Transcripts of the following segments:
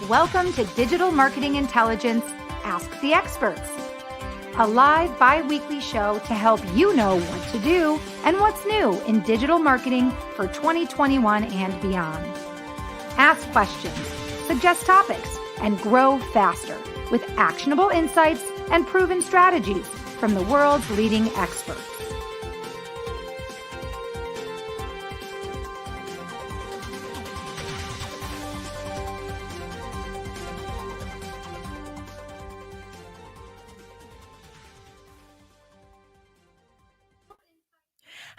Welcome to Digital Marketing Intelligence Ask the Experts, a live bi-weekly show to help you know what to do and what's new in digital marketing for 2021 and beyond. Ask questions, suggest topics, and grow faster with actionable insights and proven strategies from the world's leading experts.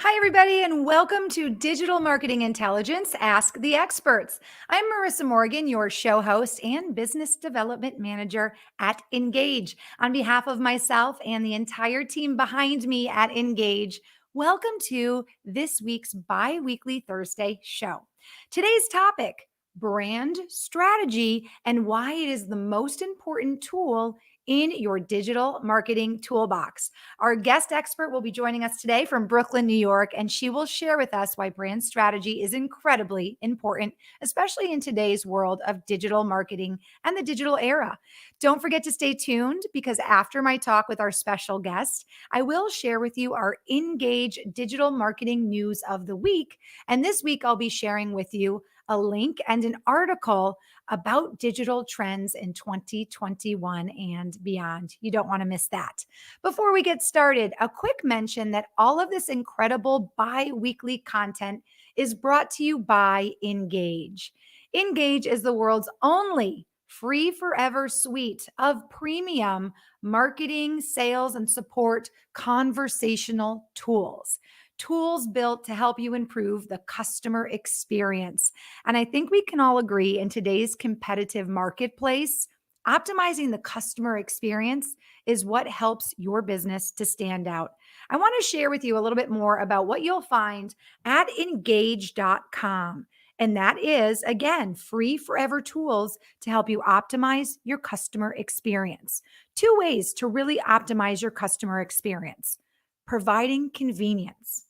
Hi, everybody, and welcome to Digital Marketing Intelligence Ask the Experts. I'm Marissa Morgan, your show host and business development manager at Engage. On behalf of myself and the entire team behind me at Engage, welcome to this week's bi-weekly Thursday show. Today's topic, brand strategy and why it is the most important tool in your digital marketing toolbox. Our guest expert will be joining us today from Brooklyn, New York, and she will share with us why brand strategy is incredibly important, especially in today's world of digital marketing and the digital era. Don't forget to stay tuned because after my talk with our special guest, I will share with you our Engage digital marketing news of the week. And this week, I'll be sharing with you a link and an article about digital trends in 2021 and beyond. You don't want to miss that. Before we get started, a quick mention that all of this incredible bi-weekly content is brought to you by Engage. Engage is the world's only free forever suite of premium marketing, sales, and support conversational tools. Tools built to help you improve the customer experience. And I think we can all agree in today's competitive marketplace, optimizing the customer experience is what helps your business to stand out. I want to share with you a little bit more about what you'll find at engage.com. And that is, again, free forever tools to help you optimize your customer experience. Two ways to really optimize your customer experience: providing convenience.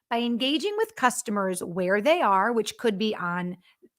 By engaging with customers where they are, which could be on,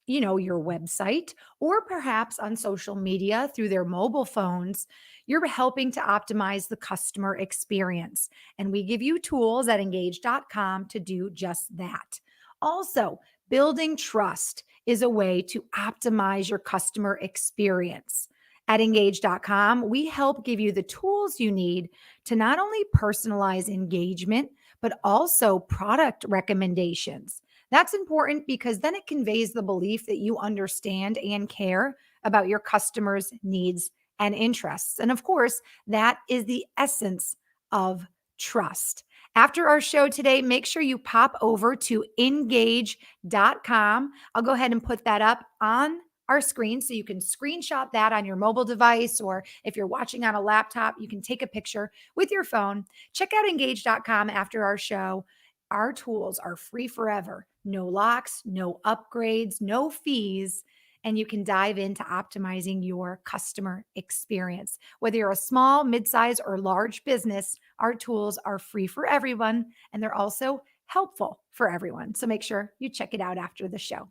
your website or perhaps on social media through their mobile phones, you're helping to optimize the customer experience. And we give you tools at engage.com to do just that. Also, building trust is a way to optimize your customer experience. At engage.com, we help give you the tools you need to not only personalize engagement, but also product recommendations. That's important because then it conveys the belief that you understand and care about your customers' needs and interests. And of course, that is the essence of trust. After our show today, make sure you pop over to engage.com. I'll go ahead and put that up on our screen so you can screenshot that on your mobile device, or if you're watching on a laptop, you can take a picture with your phone. Check out engage.com after our show. Our tools are free forever. No locks, no upgrades, no fees, and you can dive into optimizing your customer experience. Whether you're a small, mid-size, or large business, our tools are free for everyone, and they're also helpful for everyone. So make sure you check it out after the show.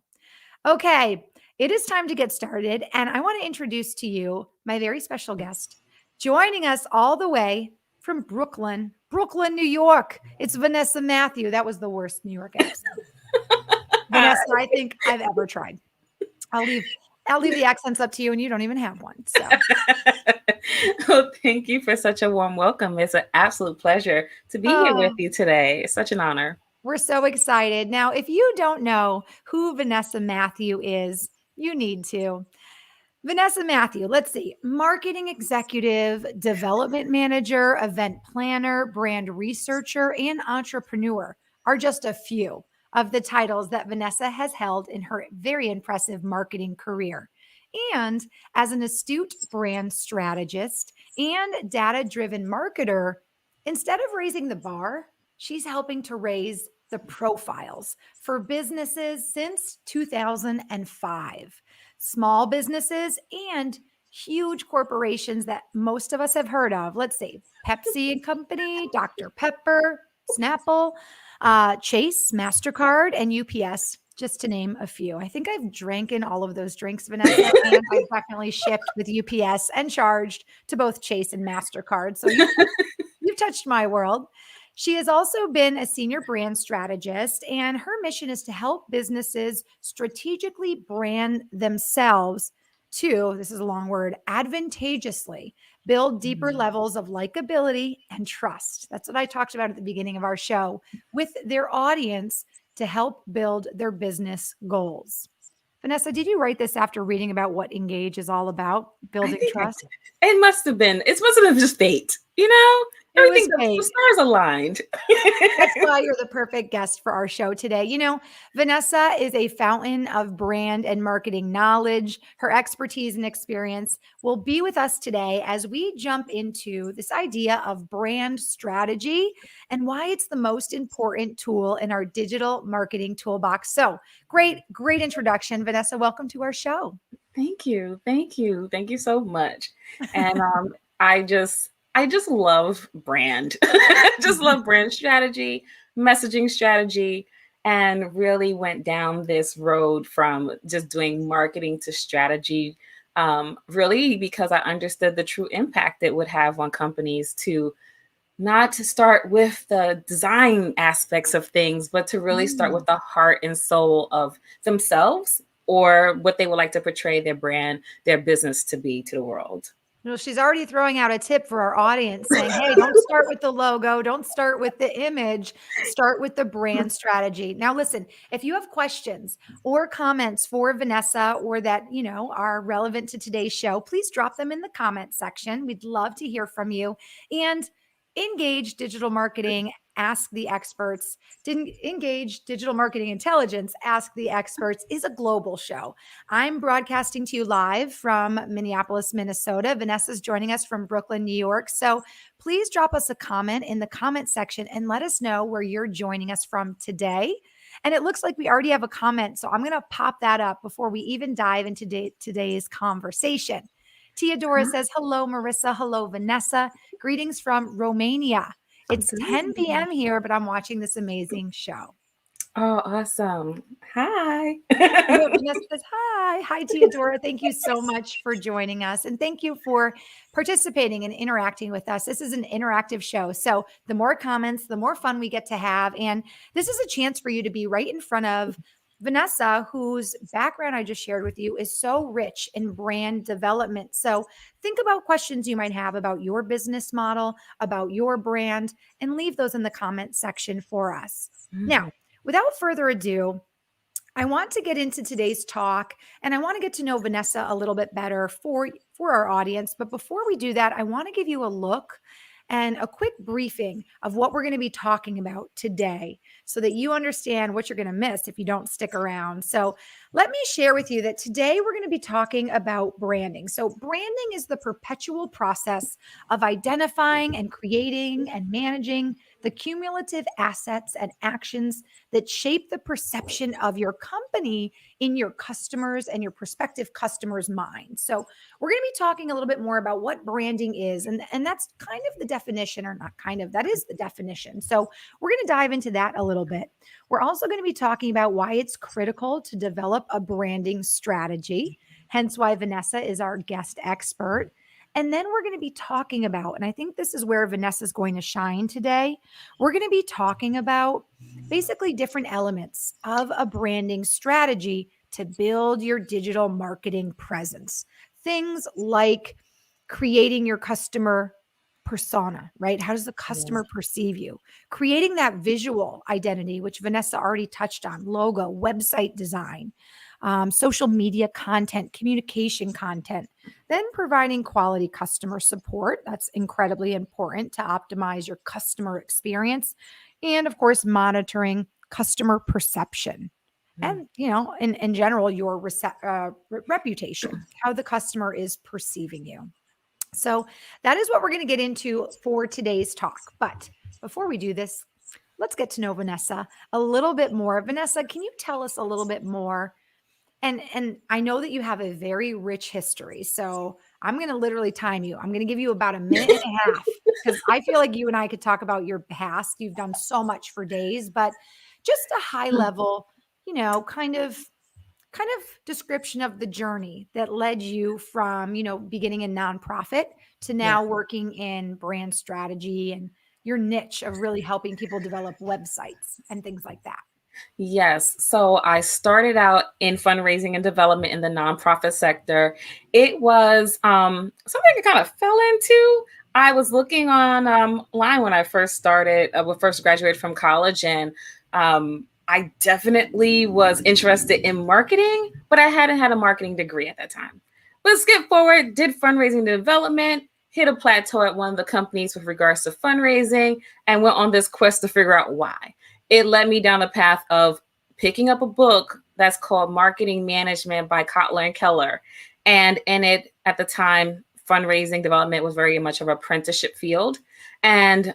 Okay, it is time to get started, and I want to introduce to you my very special guest, joining us all the way from Brooklyn, New York. It's Vanessa Matthew. That was the worst New York accent, Vanessa, I think I've ever tried. I'll leave the accents up to you, and you don't even have one. So, well, thank you for such a warm welcome. It's an absolute pleasure to be here with you today. It's such an honor. We're so excited. Now, if you don't know who Vanessa Matthew is, you need to. Vanessa Matthew, let's see, marketing executive, development manager, event planner, brand researcher, and entrepreneur are just a few of the titles that Vanessa has held in her very impressive marketing career. And as an astute brand strategist and data-driven marketer, instead of raising the bar, she's helping to raise the profiles for businesses since 2005. Small businesses and huge corporations that most of us have heard of. Let's see, Pepsi and Company, Dr. Pepper, Snapple, Chase, MasterCard, and UPS just to name a few. I think I've drank in all of those drinks, Vanessa, and I've definitely shipped with UPS and charged to both Chase and MasterCard. So you've touched my world. She has also been a senior brand strategist, and her mission is to help businesses strategically brand themselves to, this is a long word, advantageously build deeper Mhm. levels of likability and trust. That's what I talked about at the beginning of our show with their audience to help build their business goals. Vanessa, did you write this after reading about what Engage is all about, I building think I trust? did. It must have been. It must have been just fate. You know, It was everything. The fate. stars aligned. That's why you're the perfect guest for our show today. Vanessa is a fountain of brand and marketing knowledge. Her expertise and experience will be with us today as we jump into this idea of brand strategy and why it's the most important tool in our digital marketing toolbox. So, great introduction, Vanessa. Welcome to our show. Thank you. Thank you. Thank you so much. And I just love brand. Just love brand strategy, messaging strategy, and really went down this road from just doing marketing to strategy. Really because I understood the true impact it would have on companies to not to start with the design aspects of things, but to really start Mm. with the heart and soul of themselves or what they would like to portray their brand, their business to be to the world. Well, she's already throwing out a tip for our audience saying, hey, don't start with the logo, don't start with the image, start with the brand strategy. Now, listen, if you have questions or comments for Vanessa or that, are relevant to today's show, please drop them in the comment section. We'd love to hear from you. And Engage Digital Marketing, Ask the Experts. Didn't Engage Digital Marketing Intelligence, Ask the Experts is a global show. I'm broadcasting to you live from Minneapolis, Minnesota. Vanessa's joining us from Brooklyn, New York. So please drop us a comment in the comment section and let us know where you're joining us from today. And it looks like we already have a comment. So I'm going to pop that up before we even dive into today's conversation. Teodora says, hello, Marissa. Hello, Vanessa. Greetings from Romania. It's 10 p.m. here, but I'm watching this amazing show. Oh, awesome. Hi. Vanessa says, hi. Hi, Teodora. Thank you so much for joining us. And thank you for participating and interacting with us. This is an interactive show. So the more comments, the more fun we get to have. And this is a chance for you to be right in front of Vanessa, whose background I just shared with you is so rich in brand development. So think about questions you might have about your business model, about your brand, and leave those in the comment section for us. Now, without further ado, I want to get into today's talk and I want to get to know Vanessa a little bit better for our audience. But before we do that, I want to give you a look and a quick briefing of what we're going to be talking about today so that you understand what you're going to miss if you don't stick around. So, let me share with you that today we're going to be talking about branding. So, branding is the perpetual process of identifying and creating and managing the cumulative assets and actions that shape the perception of your company in your customers and your prospective customers' minds. So, we're going to be talking a little bit more about what branding is. And that's kind of the definition, or not kind of, that is the definition. So, we're going to dive into that a little bit. We're also going to be talking about why it's critical to develop a branding strategy, hence why Vanessa is our guest expert. And then we're going to be talking about, and I think this is where Vanessa is going to shine today. We're going to be talking about basically different elements of a branding strategy to build your digital marketing presence. Things like creating your customer persona, right? How does the customer perceive you? Creating that visual identity, which Vanessa already touched on, logo, website design, social media content, communication content, then providing quality customer support. That's incredibly important to optimize your customer experience. And of course, monitoring customer perception. And, in general, your reputation, how the customer is perceiving you. So that is what we're going to get into for today's talk. But before we do this, let's get to know Vanessa a little bit more. Vanessa, can you tell us a little bit more? And I know that you have a very rich history. So I'm going to literally time you. I'm going to give you about a minute and a half because I feel like you and I could talk about your past. You've done so much for days, but just a high level kind of description of the journey that led you from, beginning a nonprofit to Yeah. now working in brand strategy and your niche of really helping people develop websites and things like that. Yes. So I started out in fundraising and development in the nonprofit sector. It was something I kind of fell into. I was looking on line when I first started, when first graduated from college, and I definitely was interested in marketing, but I hadn't had a marketing degree at that time. But skip forward, did fundraising and development, hit a plateau at one of the companies with regards to fundraising, and went on this quest to figure out why. It led me down a path of picking up a book that's called Marketing Management by Kotler and Keller. And in it, at the time, fundraising development was very much of an apprenticeship field. And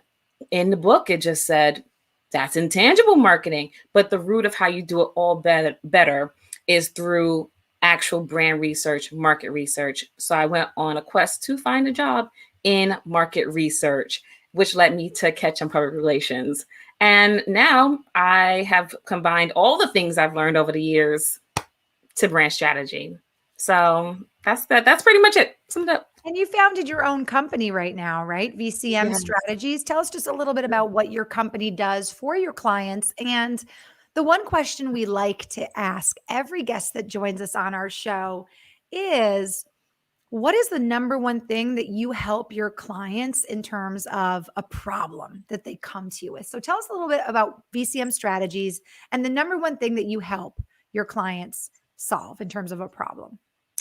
in the book, it just said, that's intangible marketing. But the root of how you do it all better is through actual brand research, market research. So I went on a quest to find a job in market research, which led me to Ketchum Public Relations. And now I have combined all the things I've learned over the years to brand strategy. So that's that. That's pretty much it. Summed up. And you founded your own company right now, right? VCM Yes. Strategies. Tell us just a little bit about what your company does for your clients. And the one question we like to ask every guest that joins us on our show is, what is the number one thing that you help your clients in terms of a problem that they come to you with? So tell us a little bit about VCM Strategies and the number one thing that you help your clients solve in terms of a problem.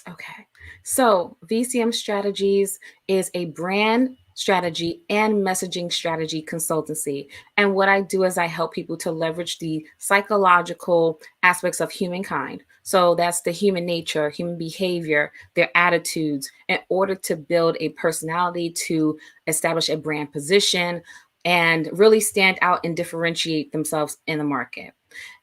Okay. So VCM Strategies is a brand strategy and messaging strategy consultancy. And what I do is I help people to leverage the psychological aspects of humankind. So that's the human nature, human behavior, their attitudes, in order to build a personality, to establish a brand position, and really stand out and differentiate themselves in the market.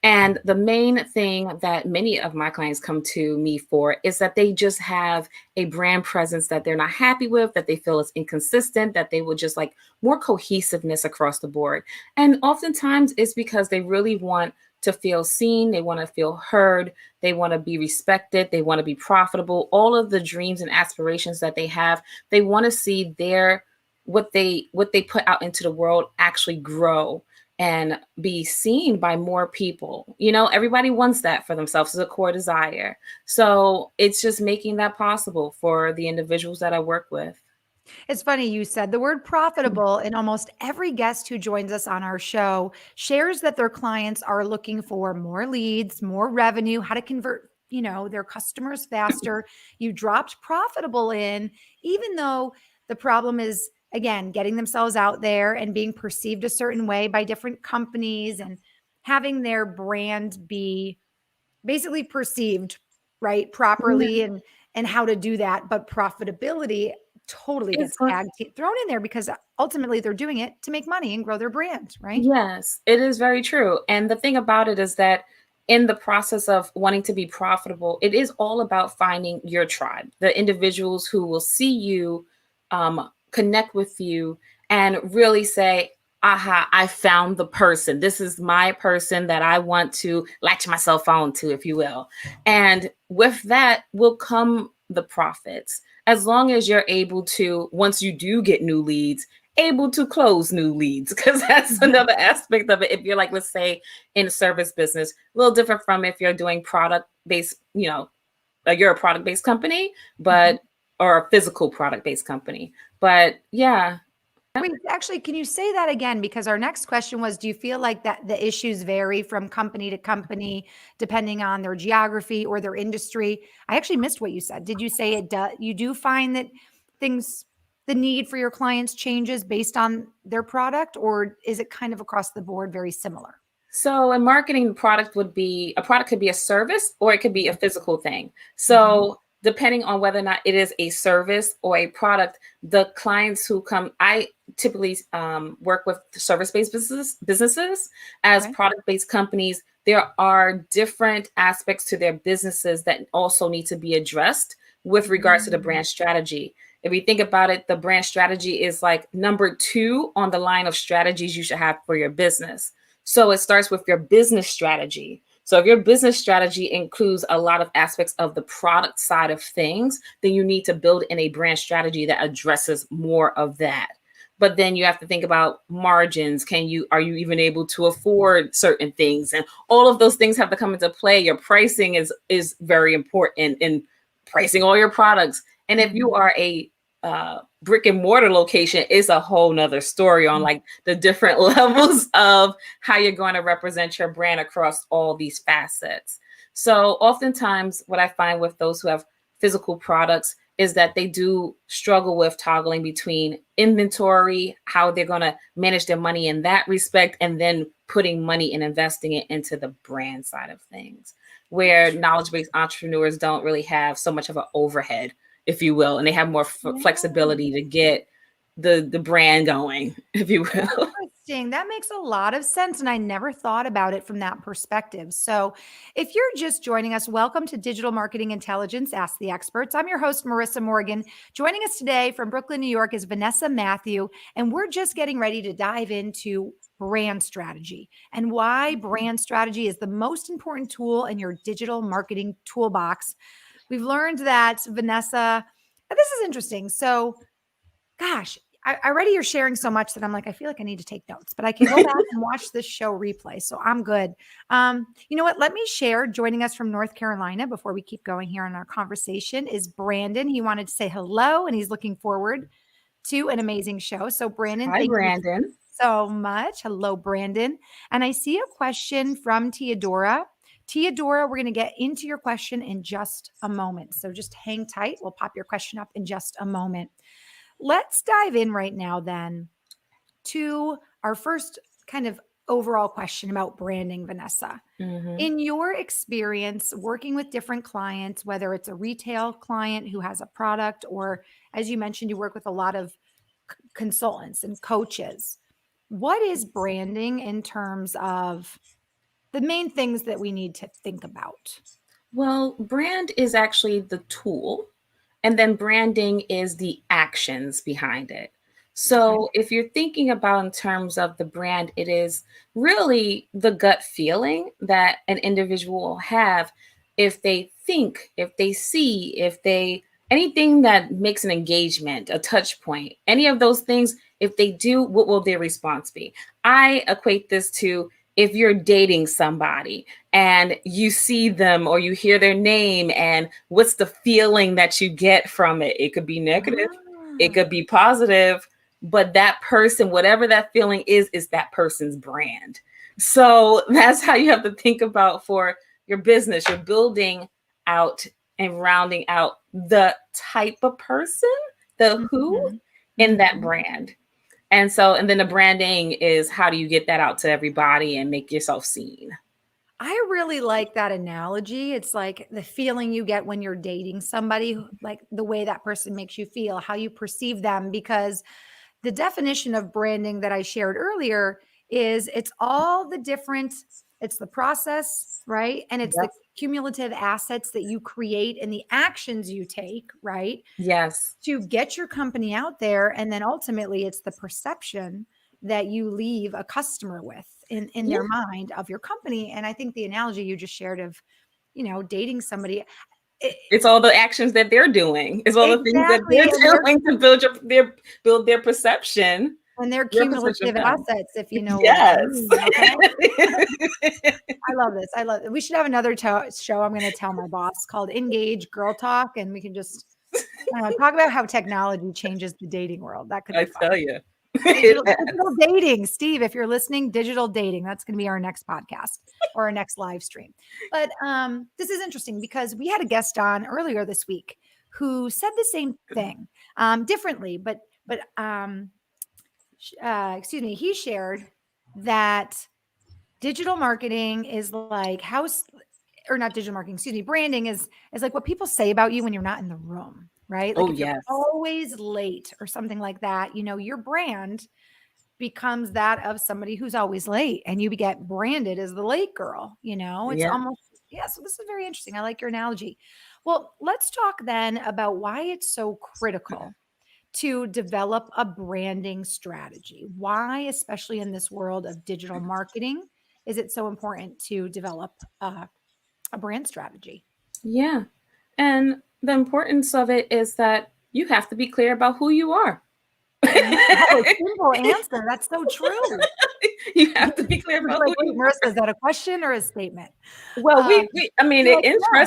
And the main thing that many of my clients come to me for is that they just have a brand presence that they're not happy with, that they feel is inconsistent, that they would just like more cohesiveness across the board. And oftentimes it's because they really want to feel seen, they want to feel heard, they want to be respected, they want to be profitable. All of the dreams and aspirations that they have, they want to see their what they put out into the world actually grow and be seen by more people. Everybody wants that for themselves as a core desire. So it's just making that possible for the individuals that I work with. It's funny you said the word profitable, and almost every guest who joins us on our show shares that their clients are looking for more leads, more revenue, how to convert, their customers faster. You dropped profitable in, even though the problem is, again, getting themselves out there and being perceived a certain way by different companies and having their brand be basically perceived right properly, and how to do that. But profitability totally gets thrown in there because ultimately they're doing it to make money and grow their brand, right? Yes, it is very true. And the thing about it is that in the process of wanting to be profitable, it is all about finding your tribe, the individuals who will see you, connect with you, and really say, aha, I found the person. This is my person that I want to latch myself on to, if you will. And with that will come the profits. As long as you're able to, once you do get new leads, able to close new leads, because that's another aspect of it. If you're like, let's say in a service business, a little different from if you're doing product based, you're a product based company, but or a physical product based company. But yeah. Wait, actually, can you say that again? Because our next question was, do you feel like that the issues vary from company to company, depending on their geography or their industry? I actually missed what you said. Did you say it does? You do find that the need for your clients changes based on their product, or is it kind of across the board very similar? So in marketing, a product could be a service or it could be a physical thing. So depending on whether or not it is a service or a product, the clients who come, I typically work with service-based businesses as product-based companies. There are different aspects to their businesses that also need to be addressed with regards to the brand strategy. If you think about it, the brand strategy is like number 2 on the line of strategies you should have for your business. So it starts with your business strategy. So if your business strategy includes a lot of aspects of the product side of things, then you need to build in a brand strategy that addresses more of that. But then you have to think about margins. Are you even able to afford certain things? And all of those things have to come into play. Your pricing is very important in pricing all your products. And if you are a brick and mortar location, is a whole nother story on like the different levels of how you're going to represent your brand across all these facets. So oftentimes what I find with those who have physical products is that they do struggle with toggling between inventory, how they're going to manage their money in that respect, and then putting money and investing it into the brand side of things, where knowledge-based entrepreneurs don't really have so much of an overhead, if you will, and they have more flexibility to get the brand going, if you will. Interesting. That makes a lot of sense. And I never thought about it from that perspective. So, if you're just joining us, welcome to Digital Marketing Intelligence Ask the Experts. I'm your host, Marissa Morgan. Joining us today from Brooklyn, New York is Vanessa Matthew. And we're just getting ready to dive into brand strategy and why brand strategy is the most important tool in your digital marketing toolbox. We've learned that Vanessa, this is interesting. So, gosh, I already you're sharing so much that I'm like, I feel like I need to take notes, but I can go back and watch this show replay. So I'm good. You know what? Let me share. Joining us from North Carolina before we keep going here in our conversation is Brandon. He wanted to say hello and he's looking forward to an amazing show. So Brandon, Hi, thank you Brandon. so much. Hello, Brandon. And I see a question from Teodora. Teodora, we're going to get into your question in just a moment. So just hang tight. We'll pop your question up in just a moment. Let's dive in right now then to our first kind of overall question about branding, Vanessa. In your experience working with different clients, whether it's a retail client who has a product, or as you mentioned, you work with a lot of consultants and coaches, what is branding in terms of the main things that we need to think about? Well, brand is actually the tool, and then branding is the actions behind it. So, if you're thinking about in terms of the brand, it is really the gut feeling that an individual will have if they think, if they see, if they anything that makes an engagement, a touch point, any of those things, if they do, what will their response be? I equate this to if you're dating somebody and you see them or you hear their name, and what's the feeling that you get from it? It could be negative, it could be positive, but that person, whatever that feeling is that person's brand. So that's how you have to think about for your business. You're building out and rounding out the type of person, the who in that brand. And so, and then the branding is how do you get that out to everybody and make yourself seen? I really like that analogy. It's like the feeling you get when you're dating somebody, like the way that person makes you feel, how you perceive them, because the definition of branding that I shared earlier is it's all the different, it's the process, right? And it's the Yep. cumulative assets that you create and the actions you take, right? Yes. To get your company out there. And then ultimately it's the perception that you leave a customer with in Yeah. their mind of your company. And I think the analogy you just shared of, dating somebody, it, It's all the actions that they're doing. It's all the things that exactly. they're And they're doing to build their perception. And they're Your perception of cumulative them. assets, if you know what I Yes. mean, okay? I love this. I love it. We should have another show I'm gonna tell my boss called Engage Girl Talk, and we can just, talk about how technology changes the dating world. That could I be fun. tell you. Digital dating. Steve, if you're listening, digital dating, that's gonna be our next podcast or our next live stream. But, this is interesting because we had a guest on earlier this week who said the same thing, differently, excuse me, he shared that digital marketing is like house or not digital marketing, excuse me, branding is like what people say about you when you're not in the room, right? Like Oh, if you're yes. always late or something like that, your brand becomes that of somebody who's always late and you get branded as the late girl, it's Yeah. almost, yeah. So this is very interesting. I like your analogy. Well, let's talk then about why it's so critical to develop a branding strategy. Why, especially in this world of digital marketing, is it so important to develop a brand strategy? Yeah. And the importance of it is that you have to be clear about who you are. Oh, a simple answer. That's so true. You have to be clear It's about like, who wait, you are. Marissa, is that a question or a statement? Well, Um, I mean, you're like, yeah.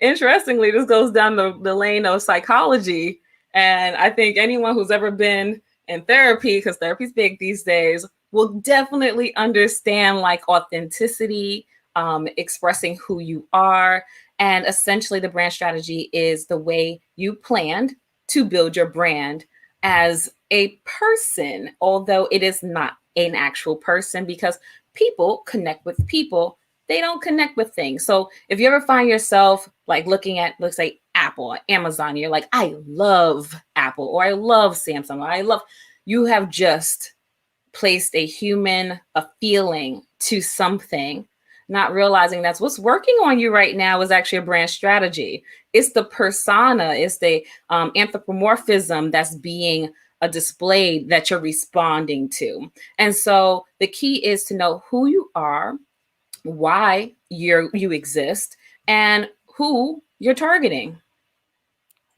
interestingly, this goes down the lane of psychology. And I think anyone who's ever been in therapy, because therapy's big these days, will definitely understand like authenticity, expressing who you are. And essentially, the brand strategy is the way you planned to build your brand as a person, although it is not an actual person, because people connect with people, they don't connect with things. So if you ever find yourself like looking at, let's say, Apple or Amazon, you're like, I love Apple, or I love Samsung, or I love, you have just placed a human, a feeling to something, not realizing that's what's working on you right now is actually a brand strategy. It's the persona, it's the anthropomorphism that's being a display that you're responding to. And so the key is to know who you are, why you exist, and who you're targeting.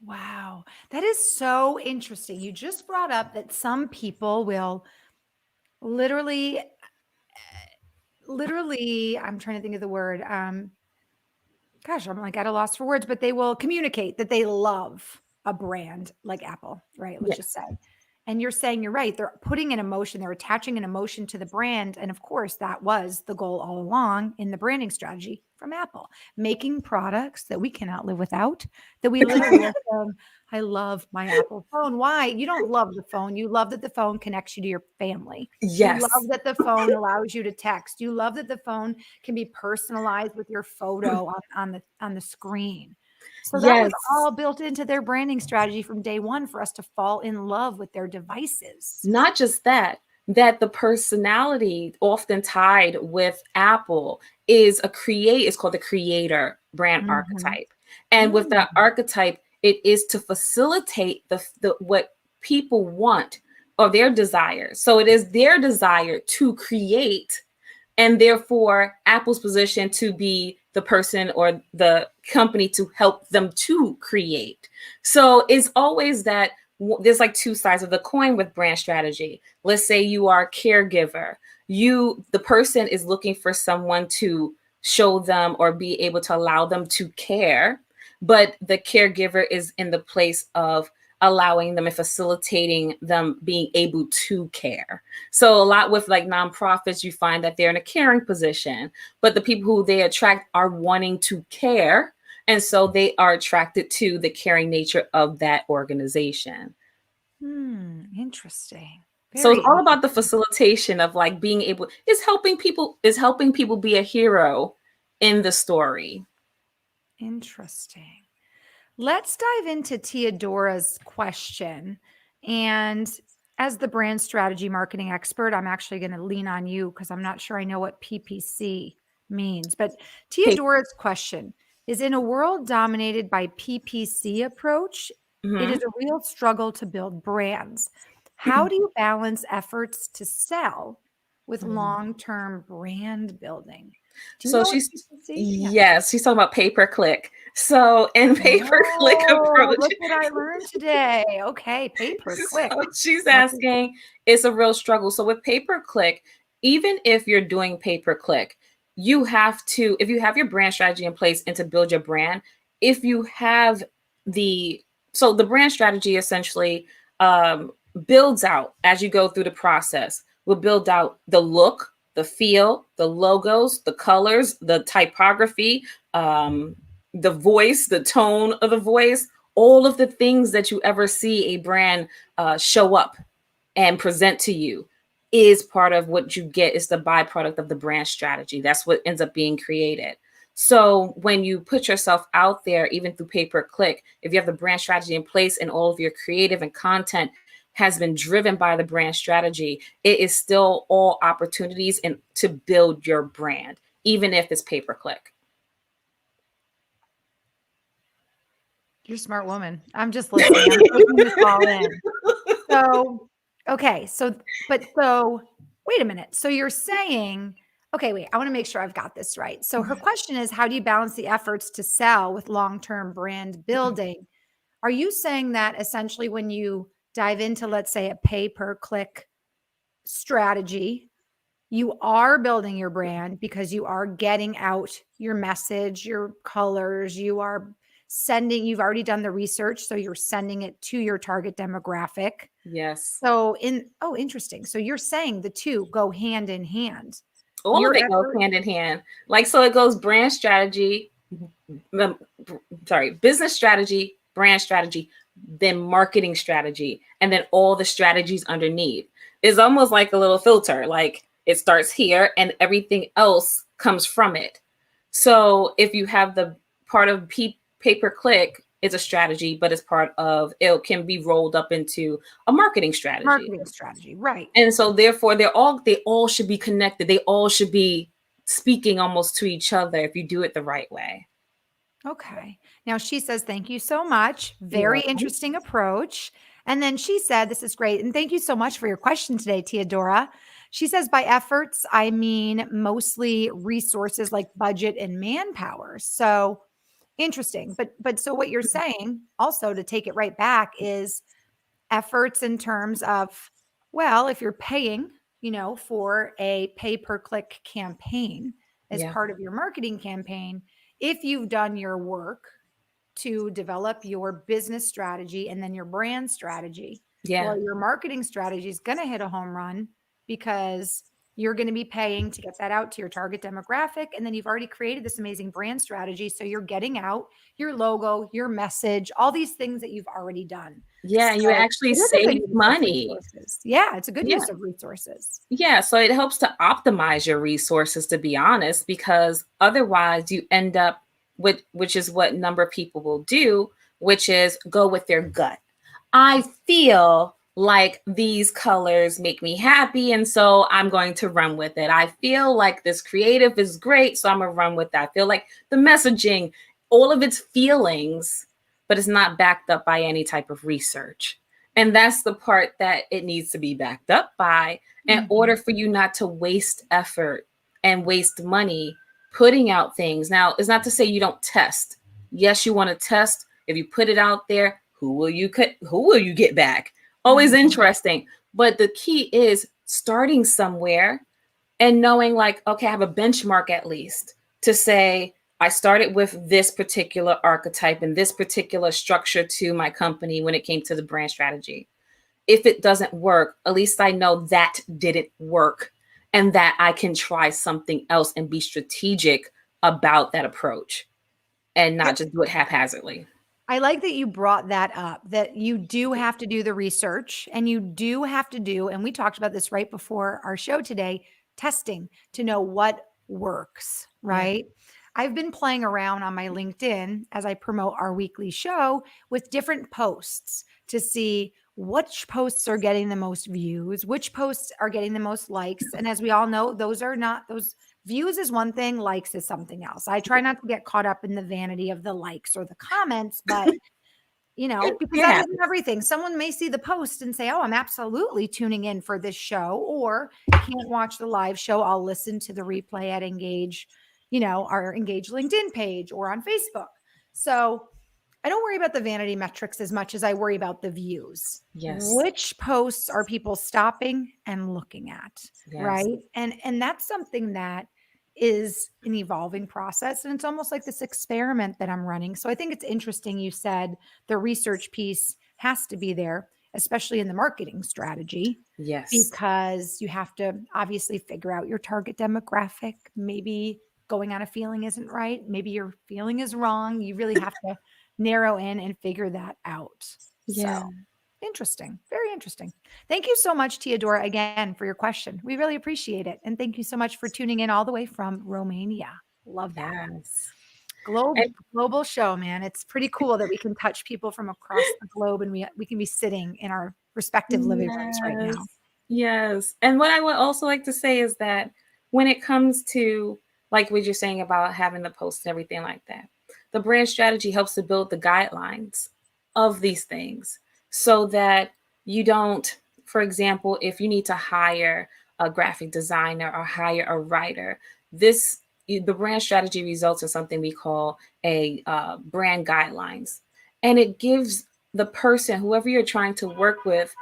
Wow. That is so interesting. You just brought up that some people will literally, I'm trying to think of the word. Gosh, I'm like at a loss for words, but they will communicate that they love a brand like Apple, right? Let's just Yes. say. And you're saying you're right. They're putting an emotion, they're attaching an emotion to the brand. And of course, that was the goal all along in the branding strategy from Apple, making products that we cannot live without, that we literally are saying, I love my Apple phone. Why? You don't love the phone. You love that the phone connects you to your family. You Yes. love that the phone allows you to text. You love that the phone can be personalized with your photo on the screen. So that was Yes. all built into their branding strategy from day one for us to fall in love with their devices. Not just that, that the personality often tied with Apple is it's called the creator brand Mhm. archetype. And with Mm. that archetype, it is to facilitate the what people want or their desires. So it is their desire to create, and therefore Apple's position to be the person or the company to help them to create. So it's always that there's like two sides of the coin with brand strategy. Let's say you are a caregiver. The person is looking for someone to show them or be able to allow them to care, but the caregiver is in the place of allowing them and facilitating them being able to care. So a lot with like nonprofits, you find that they're in a caring position, but the people who they attract are wanting to care. And so they are attracted to the caring nature of that organization. Interesting. So Very it's all about the interesting. facilitation of like being able is helping people be a hero in the story. Interesting. Let's dive into Theodora's question. And as the brand strategy marketing expert, I'm actually going to lean on you because I'm not sure I know what PPC means. But Hey, Theodora's question is, in a world dominated by PPC approach, it is mhm. a real struggle to build brands. How do you balance efforts to sell with Mhm. long-term brand building? Do you So know what she's PPC? Yeah. yes, she's talking about pay per click. So in pay per click Oh, approach, look what I learned today. Okay, pay per click. so she's That's a asking, it's a real struggle. So with pay per click, even if you're doing pay per click, you have to, if you have your brand strategy in place and to build your brand, if you have the, so the brand strategy essentially builds out as you go through the process, will build out the look, the feel, the logos, the colors, the typography, the voice, the tone of the voice, all of the things that you ever see a brand show up and present to you is part of what you get. Is the byproduct of the brand strategy. That's what ends up being created. So when you put yourself out there, even through pay per click, if you have the brand strategy in place and all of your creative and content has been driven by the brand strategy, it is still all opportunities and to build your brand, even if it's pay per click. You're a smart woman. I'm just listening. I'm taking this all in. So, okay. So, wait a minute. So you're saying, Okay, wait, I want to make sure I've got this right. So her question is, how do you balance the efforts to sell with long-term brand building? Are you saying that essentially when you dive into, let's say, a pay per click strategy, you are building your brand because you are getting out your message, your colors, you've already done the research, so you're sending it to your target demographic. Yes. Interesting. So you're saying the two go hand in hand. All of Your it goes effort, hand in hand. Like, so it goes brand strategy, business strategy, brand strategy, then marketing strategy, and then all the strategies underneath. It's almost like a little filter. Like, it starts here and everything else comes from it. So if you have the part of pay per click, it's a strategy, but it's part of it can be rolled up into a marketing strategy. right? And so therefore they all should be connected. They all should be speaking almost to each other if you do it the right way. Okay. Now she says, thank you so much. You're Very welcome. interesting approach. And then she said, this is great. And thank you so much for your question today, Teodora. She says, by efforts, I mean mostly resources like budget and manpower. So interesting. But so what you're saying also to take it right back is efforts in terms of, well, if you're paying, for a pay per click campaign as Yeah. part of your marketing campaign, if you've done your work to develop your business strategy and then your brand strategy, Yeah. well, your marketing strategy is going to hit a home run because you're going to be paying to get that out to your target demographic. And then you've already created this amazing brand strategy. So you're getting out your logo, your message, all these things that you've already done. Yeah. You So actually it is a good save use of money. resources. Yeah, it's a good Yeah. use of resources. Yeah. So it helps to optimize your resources, to be honest, because otherwise you end up with, which is what a number of people will do, which is go with their gut. I feel like these colors make me happy, and so I'm going to run with it. I feel like this creative is great, so I'm going to run with that. I feel like the messaging, all of its feelings, but it's not backed up by any type of research. And that's the part that it needs to be backed up by in order for you not to waste effort and waste money putting out things. Now, it's not to say you don't test. Yes, you want to test. If you put it out there, who will you get back? Always interesting. But the key is starting somewhere and knowing, like, okay, I have a benchmark at least to say I started with this particular archetype and this particular structure to my company when it came to the brand strategy. If it doesn't work, at least I know that didn't work and that I can try something else and be strategic about that approach and not just do it haphazardly. I like that you brought that up, that you do have to do the research and you do have to do, and we talked about this right before our show today, testing to know what works, Yeah. right? I've been playing around on my LinkedIn as I promote our weekly show with different posts to see which posts are getting the most views, which posts are getting the most likes. And as we all know, those views is one thing, likes is something else. I try not to get caught up in the vanity of the likes or the comments, but because It that happens. isn't everything. Someone may see the post and say, "Oh, I'm absolutely tuning in for this show," or can't watch the live show. I'll listen to the replay at Engage, our Engage LinkedIn page or on Facebook. So I don't worry about the vanity metrics as much as I worry about the views. Yes. Which posts are people stopping and looking at, Yes. right? And that's something that is an evolving process, and it's almost like this experiment that I'm running. So I think it's interesting you said the research piece has to be there, especially in the marketing strategy, Yes. because you have to obviously figure out your target demographic. Maybe going on a feeling isn't right. Maybe your feeling is wrong. You really have to narrow in and figure that out. Yeah. So interesting. Very interesting. Thank you so much, Teodora, again, for your question. We really appreciate it. And thank you so much for tuning in all the way from Romania. Love that. Yes. Global show, man. It's pretty cool that we can touch people from across the globe and we can be sitting in our respective living rooms right Yes. now. Yes. And what I would also like to say is that when it comes to, like what you're saying about having the post and everything like that, the brand strategy helps to build the guidelines of these things so that you don't, for example, if you need to hire a graphic designer or hire a writer. The brand strategy results in something we call a brand guidelines, and it gives the person, whoever you're trying to work with,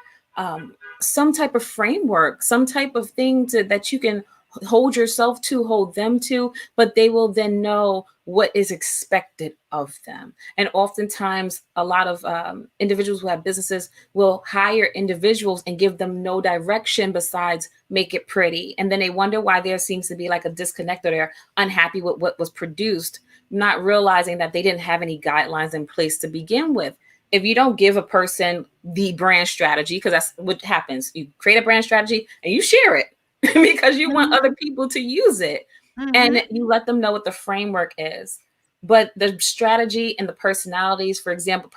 some type of framework, some type of thing that you can hold yourself to, hold them to, but they will then know what is expected of them. And oftentimes, a lot of individuals who have businesses will hire individuals and give them no direction besides make it pretty. And then they wonder why there seems to be like a disconnect, or they're unhappy with what was produced, not realizing that they didn't have any guidelines in place to begin with. If you don't give a person the brand strategy, because that's what happens, you create a brand strategy and you share it because you want other people to use it, and you let them know what the framework is. But the strategy and the personalities, for example,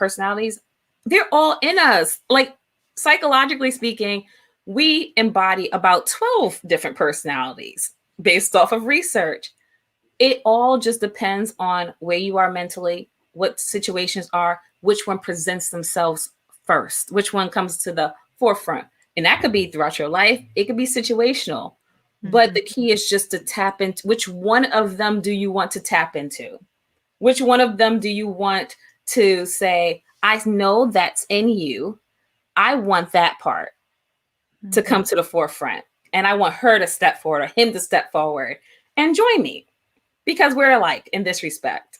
they're all in us. Like, psychologically speaking, we embody about 12 different personalities based off of research. It all just depends on where you are mentally, what situations are, which one presents themselves first, which one comes to the forefront. And that could be throughout your life. It could be situational. But the key is just to tap into which one of them do you want to tap into? Which one of them do you want to say, I know that's in you. I want that part to come to the forefront. And I want her to step forward, or him to step forward and join me, because we're alike in this respect.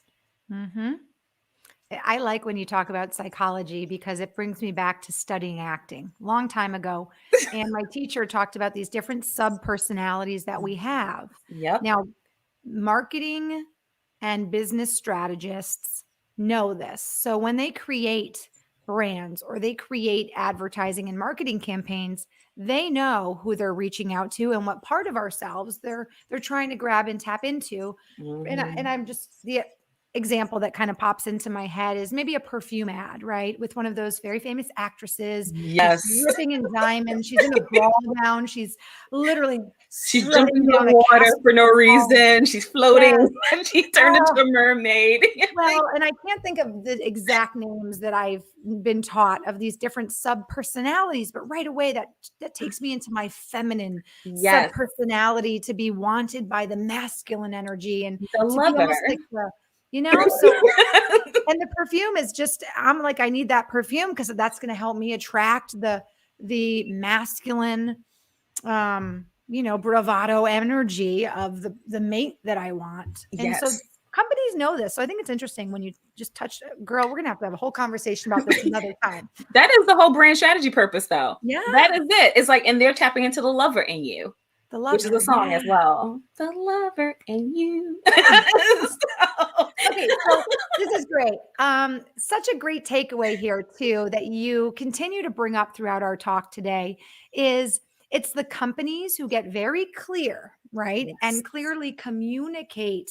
I like when you talk about psychology, because it brings me back to studying acting long time ago. And my teacher talked about these different sub-personalities that we have. Yep. Now, marketing and business strategists know this. So when they create brands or they create advertising and marketing campaigns, they know who they're reaching out to and what part of ourselves they're trying to grab and tap into. And I'm just, the example that kind of pops into my head is maybe a perfume ad, right? With one of those very famous actresses. Yes. She's dripping in diamonds. She's in a ball gown. She's literally She's jumping in the water for no reason. She's floating. Yes. She turned into a mermaid. Well, and I can't think of the exact names that I've been taught of these different sub-personalities, but right away that takes me into my feminine sub-personality, to be wanted by the masculine energy and the lover. Like so and the perfume is just, I'm like, I need that perfume because that's going to help me attract the masculine bravado energy of the mate that I want. And so companies know this. So I think it's interesting when you just touch, girl, we're going to have a whole conversation about this another time. That is the whole brand strategy purpose, though. Yeah. That is it. It's like, and they're tapping into the lover in you. The lover, which is a song as well. The lover in you. Okay, so this is great. Such a great takeaway here too, that you continue to bring up throughout our talk today, is it's the companies who get very clear, right? Yes. And clearly communicate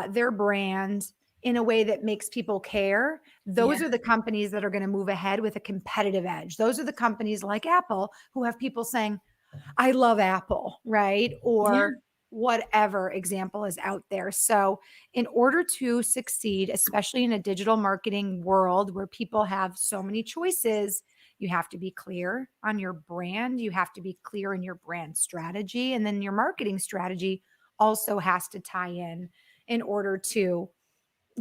their brand in a way that makes people care. Those are the companies that are going to move ahead with a competitive edge. Those are the companies like Apple who have people saying, I love Apple, right? Or whatever example is out there. So in order to succeed, especially in a digital marketing world where people have so many choices, you have to be clear on your brand. You have to be clear in your brand strategy. And then your marketing strategy also has to tie in order to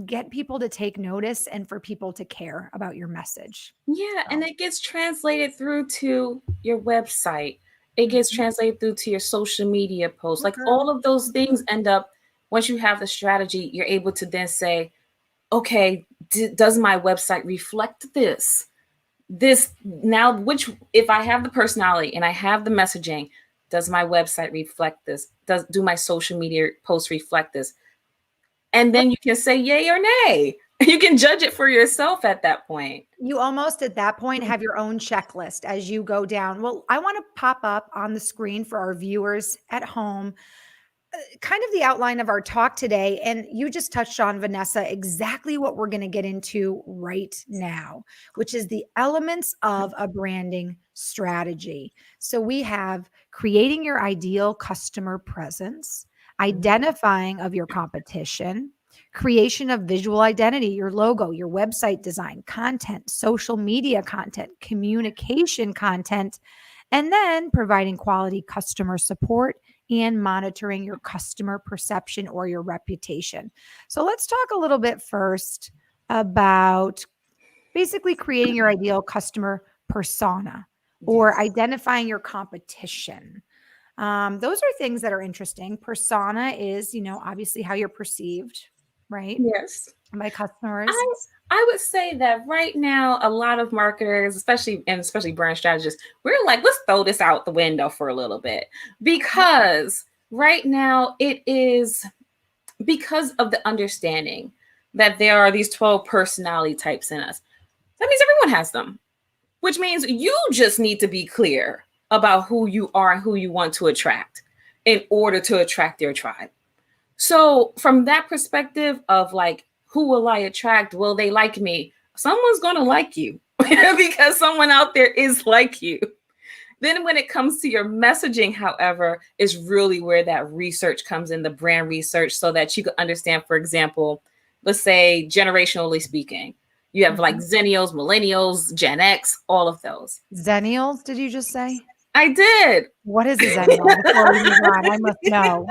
get people to take notice and for people to care about your message. Yeah. And it gets translated through to your website. It gets translated through to your social media posts. Like, all of those things end up, once you have the strategy, you're able to then say, okay, does my website reflect this? Now, if I have the personality and I have the messaging, does my website reflect this? Do my social media posts reflect this? And then you can say yay or nay. You can judge it for yourself at that point. You almost at that point have your own checklist as you go down. Well, I want to pop up on the screen for our viewers at home kind of the outline of our talk today. And you just touched on, Vanessa, exactly what we're going to get into right now, which is the elements of a branding strategy. So we have creating your ideal customer presence, identifying of your competition, creation of visual identity, your logo, your website design, content, social media content, communication content, And then providing quality customer support and monitoring your customer perception or your reputation. So let's talk a little bit first about basically creating your ideal customer persona or Yes. identifying your competition. Those are things that are interesting. Persona is, obviously how you're perceived, right? Yes. By customers. I I would say that right now, a lot of marketers, especially brand strategists, we're like, let's throw this out the window for a little bit because right now it is because of the understanding that there are these 12 personality types in us. That means everyone has them, which means you just need to be clear about who you are and who you want to attract in order to attract your tribe. So, from that perspective of like, who will I attract? Will they like me? Someone's going to like you because someone out there is like you. Then, when it comes to your messaging, however, is really where that research comes in, the brand research, so that you can understand, for example, let's say generationally speaking, you have like Zennials, Millennials, Gen X, all of those. Zennials, did you just say? I did. What is a Zennial? Before we move on, I must know.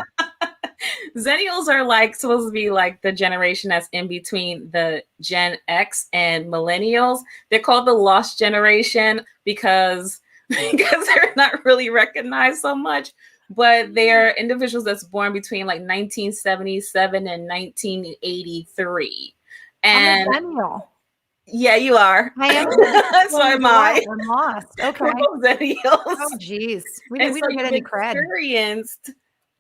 Zennials are like supposed to be like the generation that's in between the Gen X and millennials. They're called the lost generation because they're not really recognized so much, but they're individuals that's born between like 1977 and 1983. And I'm a Zennial. yeah, you are. I am. So am I. I'm lost. Okay. We're both Zennials. Oh, geez. We And didn't get any cred. experienced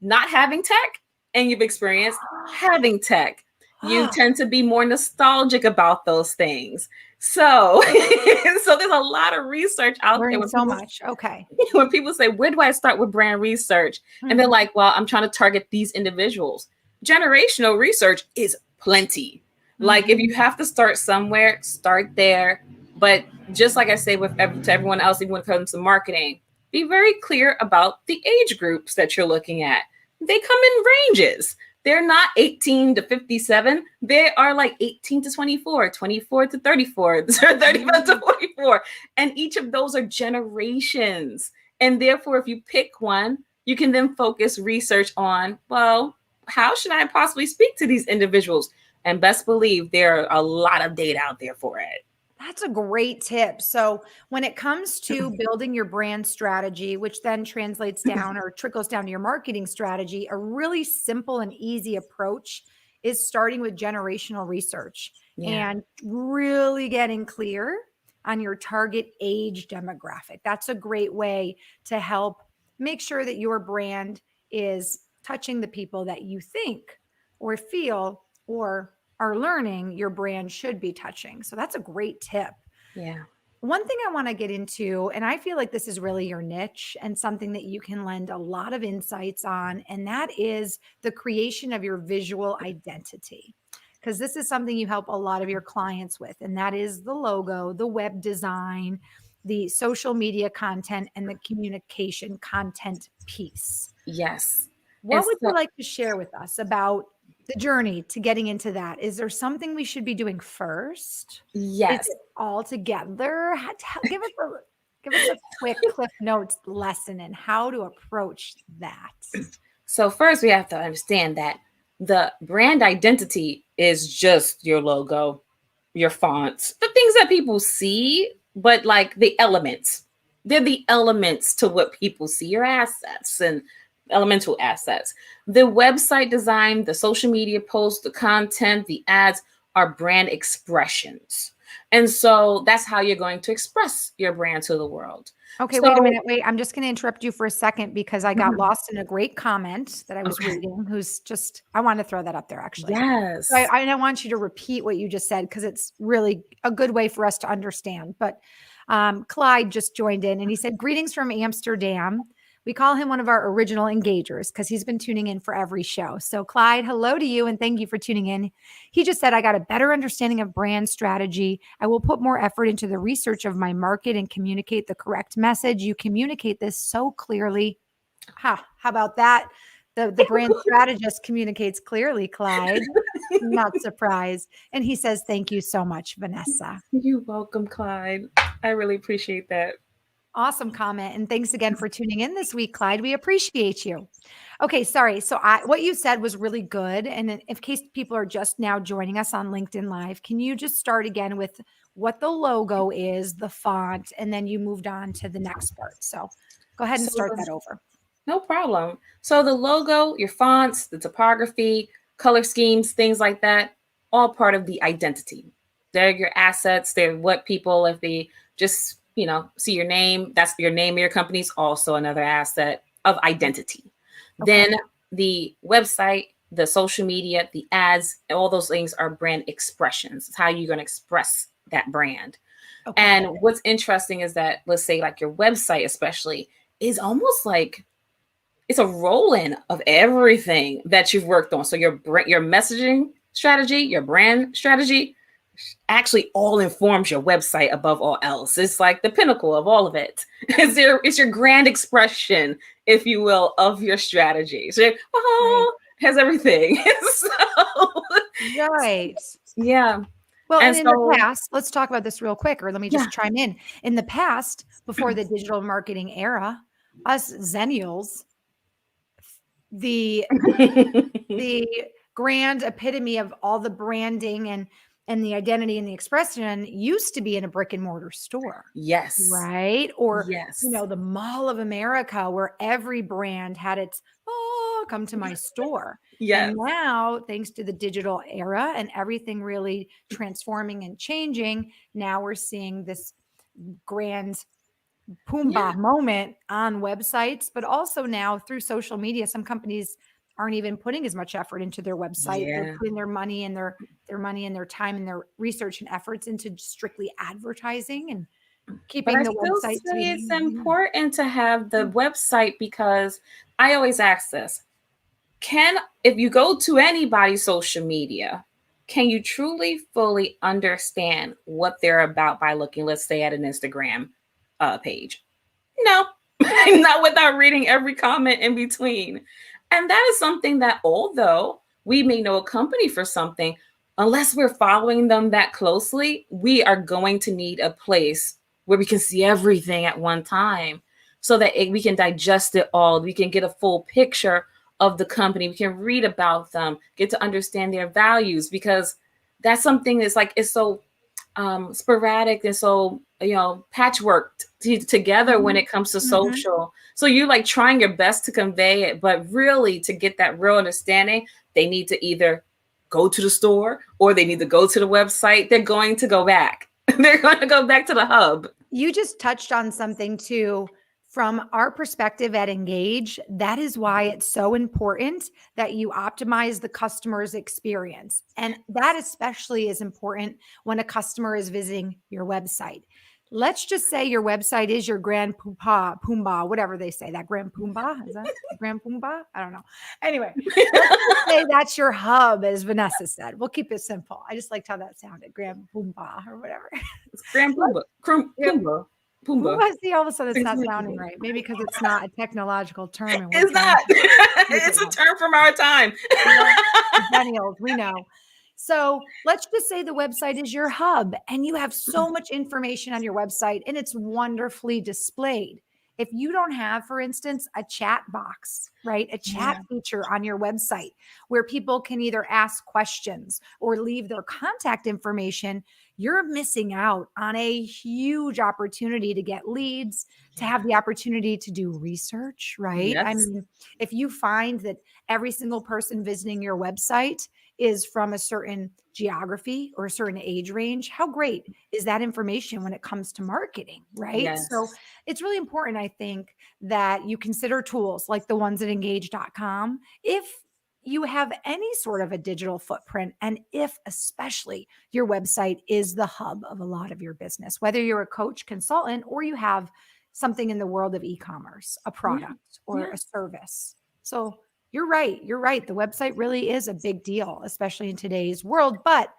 not having tech, and you've experienced having tech. You tend to be more nostalgic about those things. So, so there's a lot of research out there. Learning so much. Okay. When people say, where do I start with brand research? And they're like, well, I'm trying to target these individuals. Generational research is plenty. Like if you have to start somewhere, start there. But just like I say to everyone else, even when it comes to marketing, be very clear about the age groups that you're looking at. They come in ranges. They're not 18 to 57. They are like 18 to 24, 24 to 34, 35 to 44. And each of those are generations. And therefore, if you pick one, you can then focus research on, well, how should I possibly speak to these individuals? And best believe there are a lot of data out there for it. That's a great tip. So, when it comes to building your brand strategy, which then translates down or trickles down to your marketing strategy, a really simple and easy approach is starting with generational research and really getting clear on your target age demographic. That's a great way to help make sure that your brand is touching the people that you think or feel or are learning your brand should be touching. So that's a great tip. Yeah. One thing I want to get into, and I feel like this is really your niche and something that you can lend a lot of insights on, and that is the creation of your visual identity. Because this is something you help a lot of your clients with, and that is the logo, the web design, the social media content, and the communication content piece. Yes. What would you like to share with us about the journey to getting into that? Is there something we should be doing first? Yes. Is it all together? Give us a quick Cliff Notes lesson in how to approach that. So first we have to understand that the brand identity is just your logo, your fonts, the things that people see, but like the elements. They're the elements to what people see, your assets and elemental assets. The website design, the social media posts, the content, the ads are brand expressions. And so that's how you're going to express your brand to the world. Okay, wait a minute. Wait, I'm just going to interrupt you for a second because I got lost in a great comment that I was reading. I want to throw that up there actually. Yes. So I want you to repeat what you just said because it's really a good way for us to understand. But Clyde just joined in and he said, greetings from Amsterdam. We call him one of our original engagers because he's been tuning in for every show. So Clyde, hello to you and thank you for tuning in. He just said, I got a better understanding of brand strategy. I will put more effort into the research of my market and communicate the correct message. You communicate this so clearly. How about that? The brand strategist communicates clearly, Clyde. Not surprised. And he says, thank you so much, Vanessa. You're welcome, Clyde. I really appreciate that. Awesome comment. And thanks again for tuning in this week, Clyde. We appreciate you. Okay, sorry. So what you said was really good. And in case people are just now joining us on LinkedIn Live, can you just start again with what the logo is, the font, and then you moved on to the next part. So go ahead and So start that over. no problem. So the logo, your fonts, the typography, color schemes, things like that, all part of the identity. They're your assets. They're what people, if they just, see your name, that's your name of your company is also another asset of identity. Okay. Then the website, the social media, the ads, all those things are brand expressions. It's how you're going to express that brand. Okay. And what's interesting is that, let's say like your website especially is almost like it's a roll-in of everything that you've worked on. So your messaging strategy, your brand strategy actually all informs your website above all else. It's like the pinnacle of all of it. It's your grand expression, if you will, of your strategy. So has everything. Right. Yeah. Well, And and in so the past, let's talk about this real quick, or let me just chime in. In the past, before the digital marketing era, us Zennials, the grand epitome of all the branding and the identity and the expression used to be in a brick and mortar store. Yes. Right. Or, yes. The Mall of America, where every brand had its, come to my store. Yes. And now, thanks to the digital era and everything really transforming and changing, now we're seeing this grand Pumbaa moment on websites, but also now through social media, some companies aren't even putting as much effort into their website. Yeah. They're putting their money and their money and their time and their research and efforts into strictly advertising and keeping the website. But I still say it's important to have the website, because I always ask this: if you go to anybody's social media, can you truly fully understand what they're about by looking, let's say, at an Instagram page? No, not without reading every comment in between. And that is something that, although we may know a company for something, unless we're following them that closely, we are going to need a place where we can see everything at one time, so that we can digest it all. We can get a full picture of the company. We can read about them, get to understand their values, because that's something that's like, it's so sporadic and so, patchworked together when it comes to social. So you're like trying your best to convey it, but really to get that real understanding, they need to either go to the store or they need to go to the website. They're going to go back. They're going to go back to the hub. You just touched on something too. From our perspective at Engage, that is why it's so important that you optimize the customer's experience. And that especially is important when a customer is visiting your website. Let's just say your website is your Grand Pumbaa, whatever they say, that Grand Pumbaa, is that Grand Pumbaa? I don't know. Anyway, let's just say that's your hub, as Vanessa said. We'll keep it simple. I just liked how that sounded, Grand Pumbaa or whatever. It's Grand Pumbaa. Pumbaa. Pumbaa. See, all of a sudden it's not sounding right. Maybe because it's not a technological term. It's not. It's a term from our time. Millennials, we know. So let's just say the website is your hub and you have so much information on your website and it's wonderfully displayed. If you don't have, for instance, a chat box, right? A chat feature on your website where people can either ask questions or leave their contact information, you're missing out on a huge opportunity to get leads, to have the opportunity to do research, right? Yes. I mean, if you find that every single person visiting your website is from a certain geography or a certain age range, how great is that information when it comes to marketing, right? Yes. So it's really important, I think, that you consider tools like the ones at engage.com if you have any sort of a digital footprint, and if especially your website is the hub of a lot of your business, whether you're a coach, consultant, or you have something in the world of e-commerce, a product or a service. So you're right. You're right. The website really is a big deal, especially in today's world, but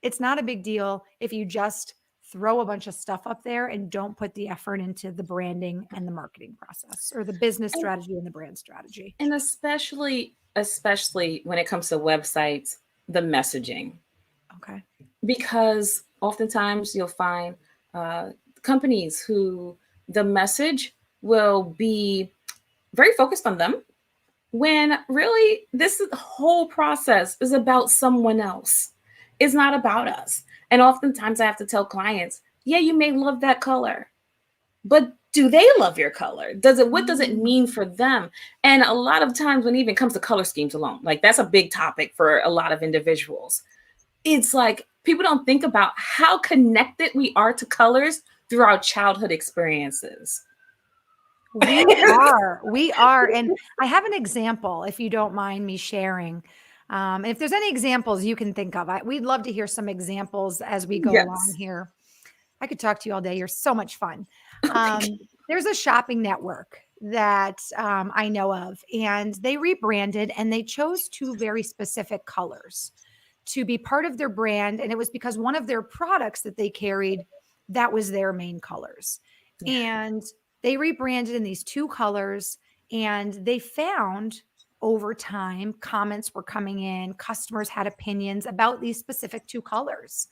it's not a big deal if you just throw a bunch of stuff up there and don't put the effort into the branding and the marketing process, or the business strategy and the brand strategy. And especially when it comes to websites, the messaging. Okay. Because oftentimes you'll find companies who the message will be very focused on them, when really this whole process is about someone else. It's not about us. And oftentimes I have to tell clients, yeah, you may love that color, but do they love your color? What does it mean for them? And a lot of times when it even comes to color schemes alone, like that's a big topic for a lot of individuals. It's like people don't think about how connected we are to colors through our childhood experiences. We are. And I have an example, if you don't mind me sharing. If there's any examples you can think of, we'd love to hear some examples as we go along Yes. here. I could talk to you all day. You're so much fun. There's a shopping network that I know of, and they rebranded and they chose two very specific colors to be part of their brand. And it was because one of their products that they carried, that was their main colors. Yeah. And they rebranded in these two colors, and they found over time comments were coming in, customers had opinions about these specific two colors.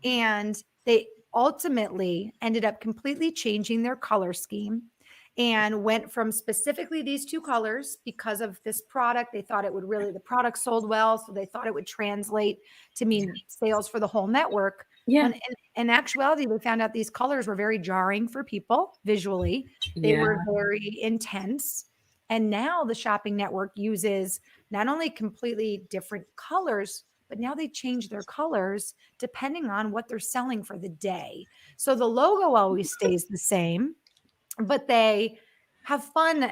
And they ultimately ended up completely changing their color scheme and went from specifically these two colors because of this product. They thought the product sold well, so they thought it would translate to mean sales for the whole network. Yeah. When in actuality, they found out these colors were very jarring for people visually. They were very intense. And now the shopping network uses not only completely different colors, but now they change their colors depending on what they're selling for the day. So the logo always stays the same, but they have fun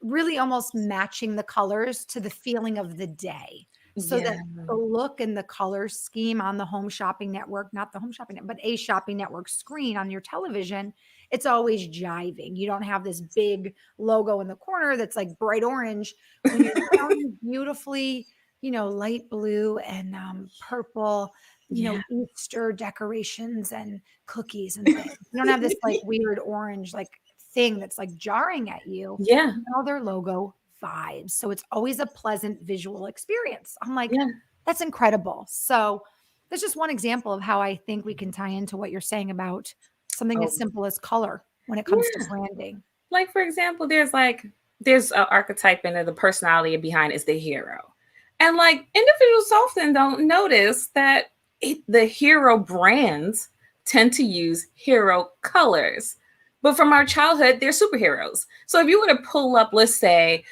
really almost matching the colors to the feeling of the day. So that the look and the color scheme on the Home Shopping Network, not the Home Shopping Network, but a shopping network screen on your television, it's always jiving. You don't have this big logo in the corner that's like bright orange when you're selling beautifully, light blue and purple, Easter decorations and cookies and things. You don't have this like weird orange like thing that's like jarring at you. Yeah. All their logo vibes. So it's always a pleasant visual experience. I'm like, that's incredible. So that's just one example of how I think we can tie into what you're saying about something as simple as color when it comes to branding. Like, for example, there's an archetype and the personality behind is the hero. And like individuals often don't notice that the hero brands tend to use hero colors. But from our childhood, they're superheroes. So if you were to pull up, let's say,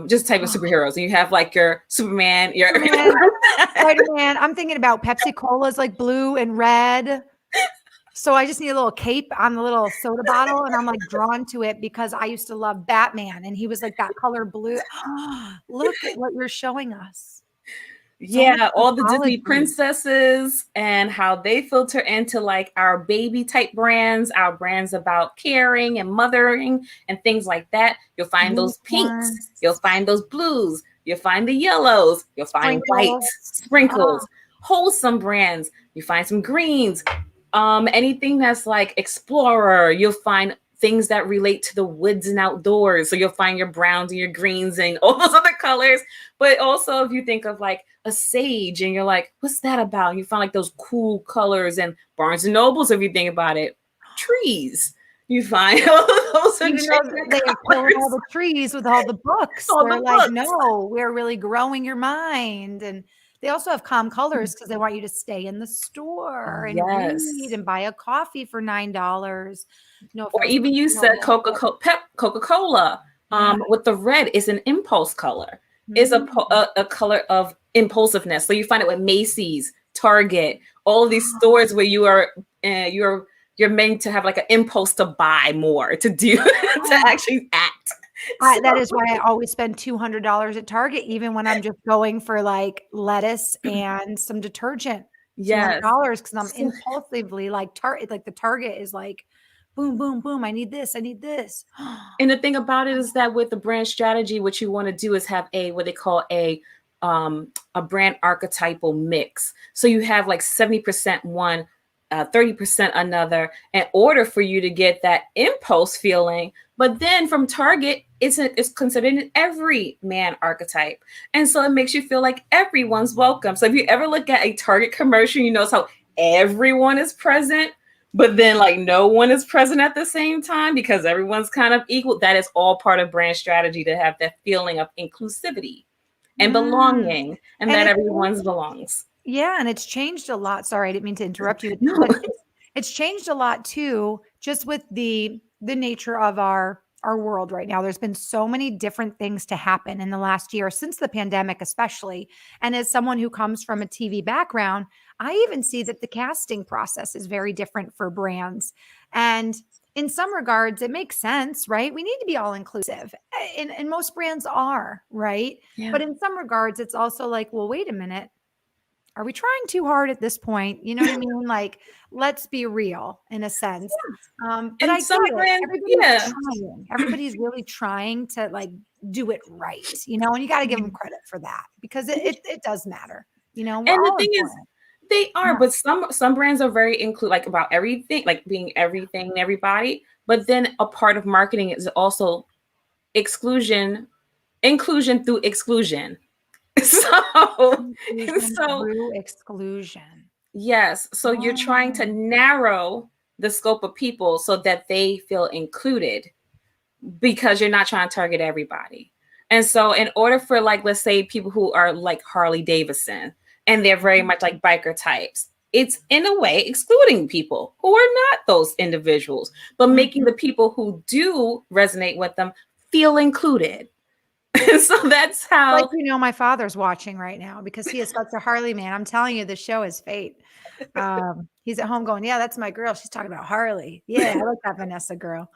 just type of superheroes, and you have like your Superman, your Spider-Man. I'm thinking about Pepsi Cola's like blue and red. So I just need a little cape on the little soda bottle, and I'm like drawn to it because I used to love Batman, and he was like that color blue. Look at what you're showing us. All the Disney princesses and how they filter into like our baby type brands, our brands about caring and mothering and things like that. You'll find those pinks, you'll find those blues, you'll find the yellows, you'll find white sprinkles, wholesome brands. You find some greens, anything that's like explorer. You'll find things that relate to the woods and outdoors. So you'll find your browns and your greens and all those other colors. But also if you think of like a sage and you're like, what's that about? You find like those cool colors. And Barnes and Nobles, if you think about it, trees. You find all those they are pulling all the trees with all the books. They're like, no, we're really growing your mind. And they also have calm colors because they want you to stay in the store and read and buy a coffee for $9. Or even you said Coca-Cola with the red is an impulse color. Is a color of impulsiveness. So you find it with Macy's, Target, all of these stores where you're meant to have like an impulse to buy more, to do, to actually act. That is why I always spend $200 at Target, even when I'm just going for like lettuce and some detergent. $200 because I'm impulsively like the Target is like, boom, boom, boom. I need this. I need this. And the thing about it is that with the brand strategy, what you want to do is have what they call a brand archetypal mix. So you have like 70% one, 30% another, in order for you to get that impulse feeling. But then from Target, it's considered an everyman archetype. And so it makes you feel like everyone's welcome. So if you ever look at a Target commercial, you notice how everyone is present. but then like no one is present at the same time because everyone's kind of equal. That is all part of brand strategy, to have that feeling of inclusivity and Mm. belonging, and And that it's everyone's belongs. yeah, and it's changed a lot. Sorry, I didn't mean to interrupt you, No. but it's changed a lot too, just with the nature of our world right now. There's been so many different things to happen in the last year since the pandemic, especially. And as someone who comes from a TV background, I even see that the casting process is very different for brands. And in some regards, it makes sense, right? We need to be all inclusive, and most brands are, right? Yeah. But in some regards, it's also like, well, wait a minute, are we trying too hard at this point? You know what I mean? Like, let's be real in a sense. But I And get some it. brands, Everybody's yeah. trying. Everybody's really trying to like do it right, and you got to give them credit for that because it does matter. We're And the all thing is, important. they are, Yeah. but some brands are very include, like about everything, like being everything and everybody. But then a part of marketing is also inclusion through exclusion. So, Inclusion so through exclusion. yes, so you're trying to Oh, narrow the scope of people so that they feel included, because you're not trying to target everybody. And so, in order for, like, let's say people who are like Harley Davidson and they're very much like biker types, it's in a way excluding people who are not those individuals, but making mhm. the people who do resonate with them feel included. So that's Like, how. my father's watching right now because he is such a Harley man. I'm telling you, the show is fate. He's at home going, "Yeah, that's my girl. She's talking about Harley. Yeah, I like that Vanessa girl."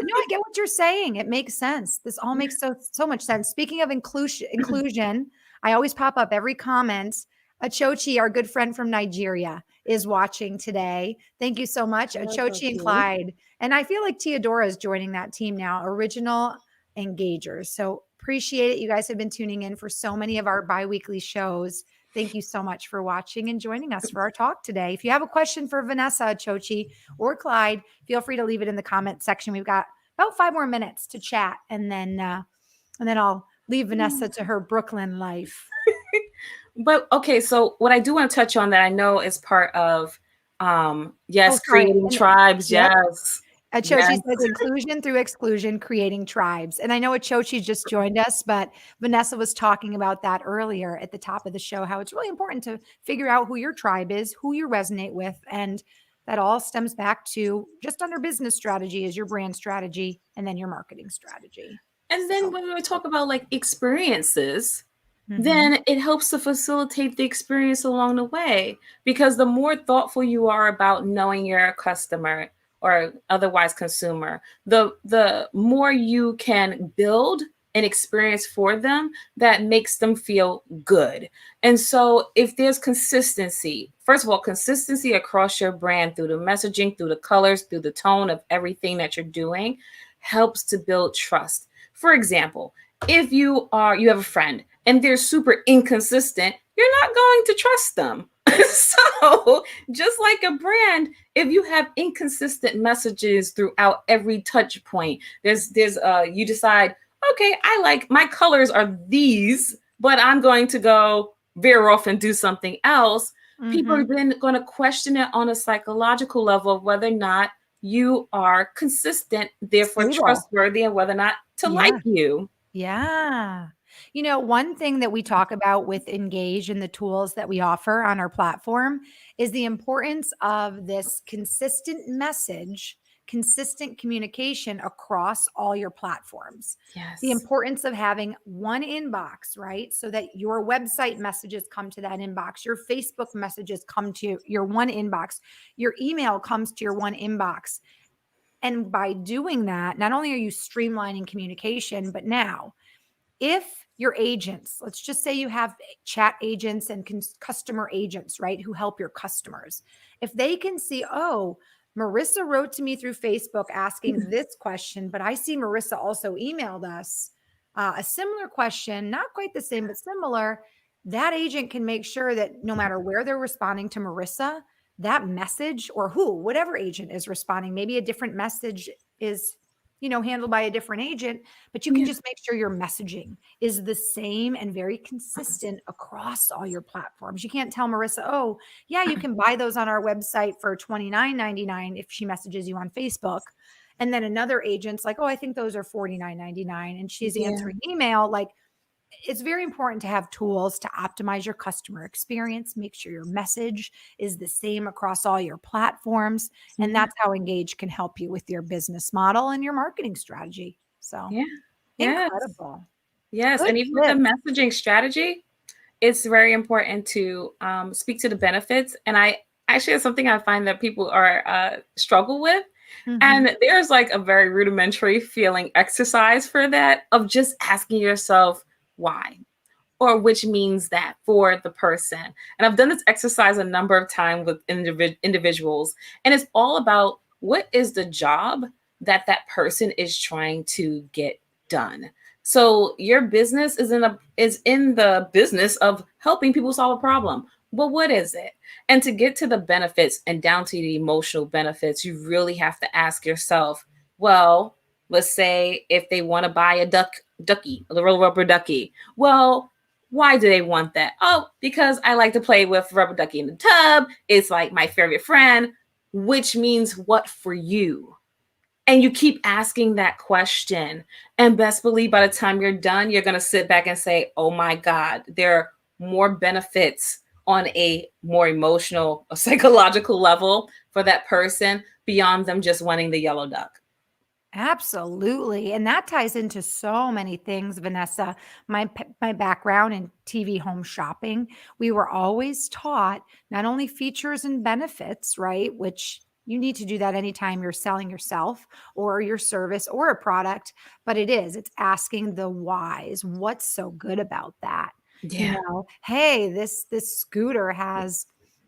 No, I get what you're saying. It makes sense. This all makes so much sense. Speaking of inclusion, I always pop up every comment. Achochi, our good friend from Nigeria, is watching today. Thank you so much, That's so Achochi and cute. Clyde. And I feel like Teodora is joining that team now, Original Engagers. So appreciate it. You guys have been tuning in for so many of our biweekly shows. Thank you so much for watching and joining us for our talk today. If you have a question for Vanessa, Achochi, or Clyde, feel free to leave it in the comment section. We've got about 5 more minutes to chat, and then I'll leave Vanessa to her Brooklyn life. But okay, so what I do want to touch on that I know is part of, Oh, yes, sorry. creating And tribes. yep. Yes. Achochi Yes. says inclusion through exclusion, creating tribes. And I know Achochi just joined us, but Vanessa was talking about that earlier at the top of the show, how it's really important to figure out who your tribe is, who you resonate with. And that all stems back to just under business strategy is your brand strategy and then your marketing strategy. And then So, when we talk about like experiences, mhm. then it helps to facilitate the experience along the way, because the more thoughtful you are about knowing your customer or otherwise consumer, the more you can build an experience for them that makes them feel good. And so if there's consistency, first of all, consistency across your brand through the messaging, through the colors, through the tone of everything that you're doing, helps to build trust. For example, if you have a friend and they're super inconsistent, you're not going to trust them. So, just like a brand, if you have inconsistent messages throughout every touch point, you decide, okay, I like my colors are these, but I'm going to go veer off and do something else. People are Mhm. then going to question it on a psychological level of whether or not you are consistent, therefore Stable. trustworthy, and whether or not to like Yeah. you. Yeah. One thing that we talk about with Engage and the tools that we offer on our platform is the importance of this consistent message, consistent communication across all your platforms. The Yes. importance of having one inbox, right? So that your website messages come to that inbox, your Facebook messages come to your one inbox, your email comes to your one inbox. And by doing that, not only are you streamlining communication, but now if your agents, let's just say you have chat agents and customer agents, right, who help your customers, if they can see, oh, Marissa wrote to me through Facebook asking this question, but I see Marissa also emailed us a similar question, not quite the same, but similar. That agent can make sure that no matter where they're responding to Marissa, that message or whatever agent is responding, maybe a different message is handled by a different agent, but you can Yeah. just make sure your messaging is the same and very consistent across all your platforms. You can't tell Marissa, oh, yeah, you can buy those on our website for $29.99 if she messages you on Facebook. And then another agent's like, oh, I think those are $49.99. And she's Yeah. answering email. Like, it's very important to have tools to optimize your customer experience, make sure your message is the same across all your platforms. And Yeah. that's how Engage can help you with your business model and your marketing strategy. So Yeah. Yes. incredible. Yes. Good And even with the tip. messaging strategy, it's very important to speak to the benefits. And I actually, it's something I find that people are struggle with. Mhm. And there's like a very rudimentary feeling exercise for that of just asking yourself why, or which means that for the person. And I've done this exercise a number of times with individuals, and it's all about what is the job that that person is trying to get done. So your business is in the business of helping people solve a problem. But what is it? And to get to the benefits and down to the emotional benefits, you really have to ask yourself, well, let's say if they want to buy a ducky, a little rubber ducky. Well, why do they want that? Oh, because I like to play with rubber ducky in the tub. It's like my favorite friend, which means what for you? And you keep asking that question. And best believe by the time you're done, you're going to sit back and say, oh my God, there are more benefits on a more emotional, or psychological level for that person beyond them just wanting the yellow duck. Absolutely. And that ties into so many things, Vanessa. My background in TV home shopping, we were always taught not only features and benefits, right? Which you need to do that anytime you're selling yourself or your service or a product, but it's asking the whys. What's so good about that? Yeah. Hey, this scooter has,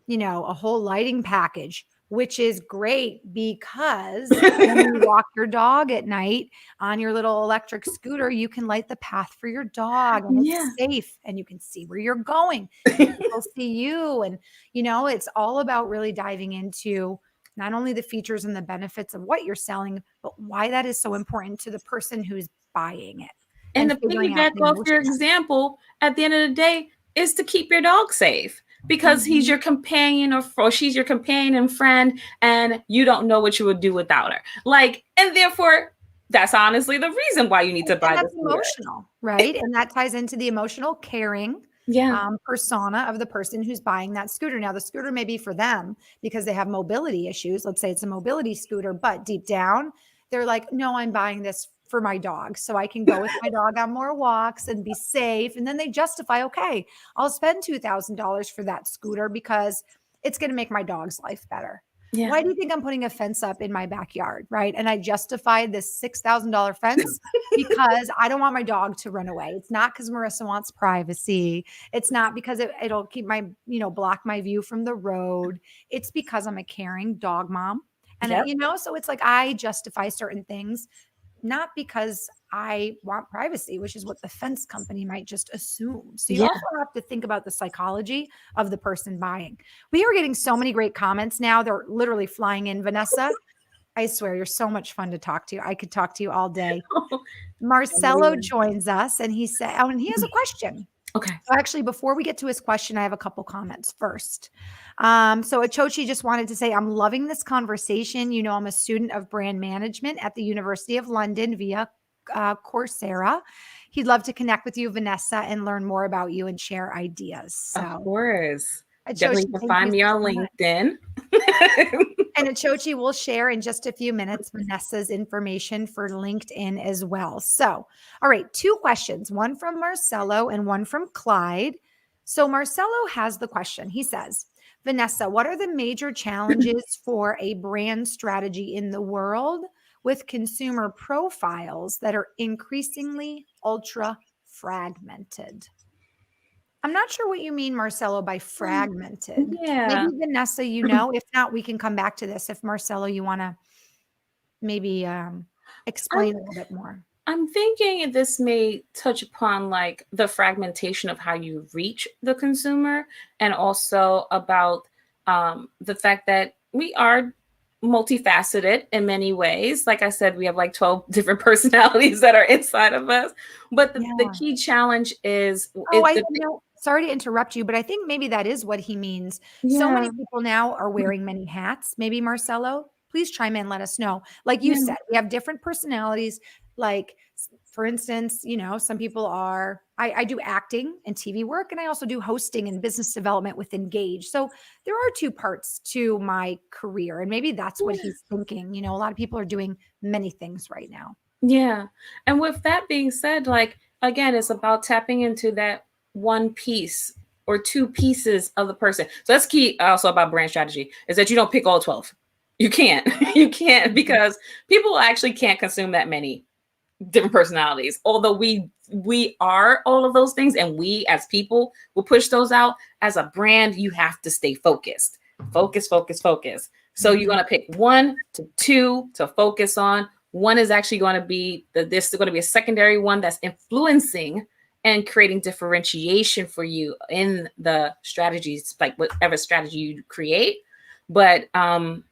a whole lighting package, which is great because when you walk your dog at night on your little electric scooter, you can light the path for your dog and Yeah. it's safe and you can see where you're going and people see you. And, it's all about really diving into not only the features and the benefits of what you're selling, but why that is so important to the person who's buying it And and to figuring out piggyback the off your emotion. example, at the end of the day, is to keep your dog safe because he's Mhm. your companion or she's your companion and friend, and you don't know what you would do without her. Like, and therefore, that's honestly the reason why you need to And buy the that's scooter. emotional, right? And that ties into the emotional caring Yeah. persona of the person who's buying that scooter. Now, the scooter may be for them because they have mobility issues. Let's say it's a mobility scooter, but deep down, they're like, no, I'm buying this for my dog so I can go with my dog on more walks and be safe. And then they justify, okay, I'll spend $2,000 for that scooter because it's going to make my dog's life better. Yeah. Why do you think I'm putting a fence up in my backyard? Right. And I justified this $6,000 fence because I don't want my dog to run away. It's not because Marissa wants privacy. It's not because it'll keep block my view from the road. It's because I'm a caring dog mom. And, Yep. so it's like I justify certain things, not because I want privacy, which is what the fence company might just assume. So you Yeah. also have to think about the psychology of the person buying. We are getting so many great comments now. They're literally flying in. Vanessa, I swear you're so much fun to talk to. I could talk to you all day. Marcelo joins us and he said, oh, and he has a question. Okay. So actually, before we get to his question, I have a couple comments first. So Achochi just wanted to say, I'm loving this conversation. I'm a student of brand management at the University of London via Coursera. He'd love to connect with you, Vanessa, and learn more about you and share ideas. So Of course. Achochi, Definitely can thank find you me on so much. LinkedIn. And Achochi will share in just a few minutes Vanessa's information for LinkedIn as well. So, all right, two questions, one from Marcelo and one from Clyde. So Marcelo has the question. He says, Vanessa, what are the major challenges for a brand strategy in the world with consumer profiles that are increasingly ultra fragmented? I'm not sure what you mean, Marcelo, by fragmented. Maybe Yeah. Vanessa, if not, we can come back to this. If Marcelo, you want to maybe I'm explain a little bit more. I'm thinking this may touch upon like the fragmentation of how you reach the consumer, and also about the fact that multifaceted in many ways. Like I said, we have like 12 different personalities that are inside of us. But the Yeah. key challenge is Oh, I know. Sorry to interrupt you, but I think maybe that is what he means. So many yeah, people now are wearing many hats. Maybe Marcelo, please chime in, let us know. Like you yeah, said, we have different personalities. Like, for instance, some people are, I do acting and TV work, and I also do hosting and business development with Engage. So there are two parts to my career. And maybe that's what yeah. he's thinking. A lot of people are doing many things right now. Yeah. And with that being said, like again, it's about tapping into that one piece or two pieces of the person. So that's key also about brand strategy is that you don't pick all 12. You can't. You can't Mhm. because people actually can't consume that many different personalities. Although we are all of those things and we as people will push those out, as a brand you have to stay focused. Focus, focus, focus. So you're Mhm. going to pick one to two to focus on. One is actually going to be this is going to be a secondary one that's influencing and creating differentiation for you in the strategies, like whatever strategy you create. But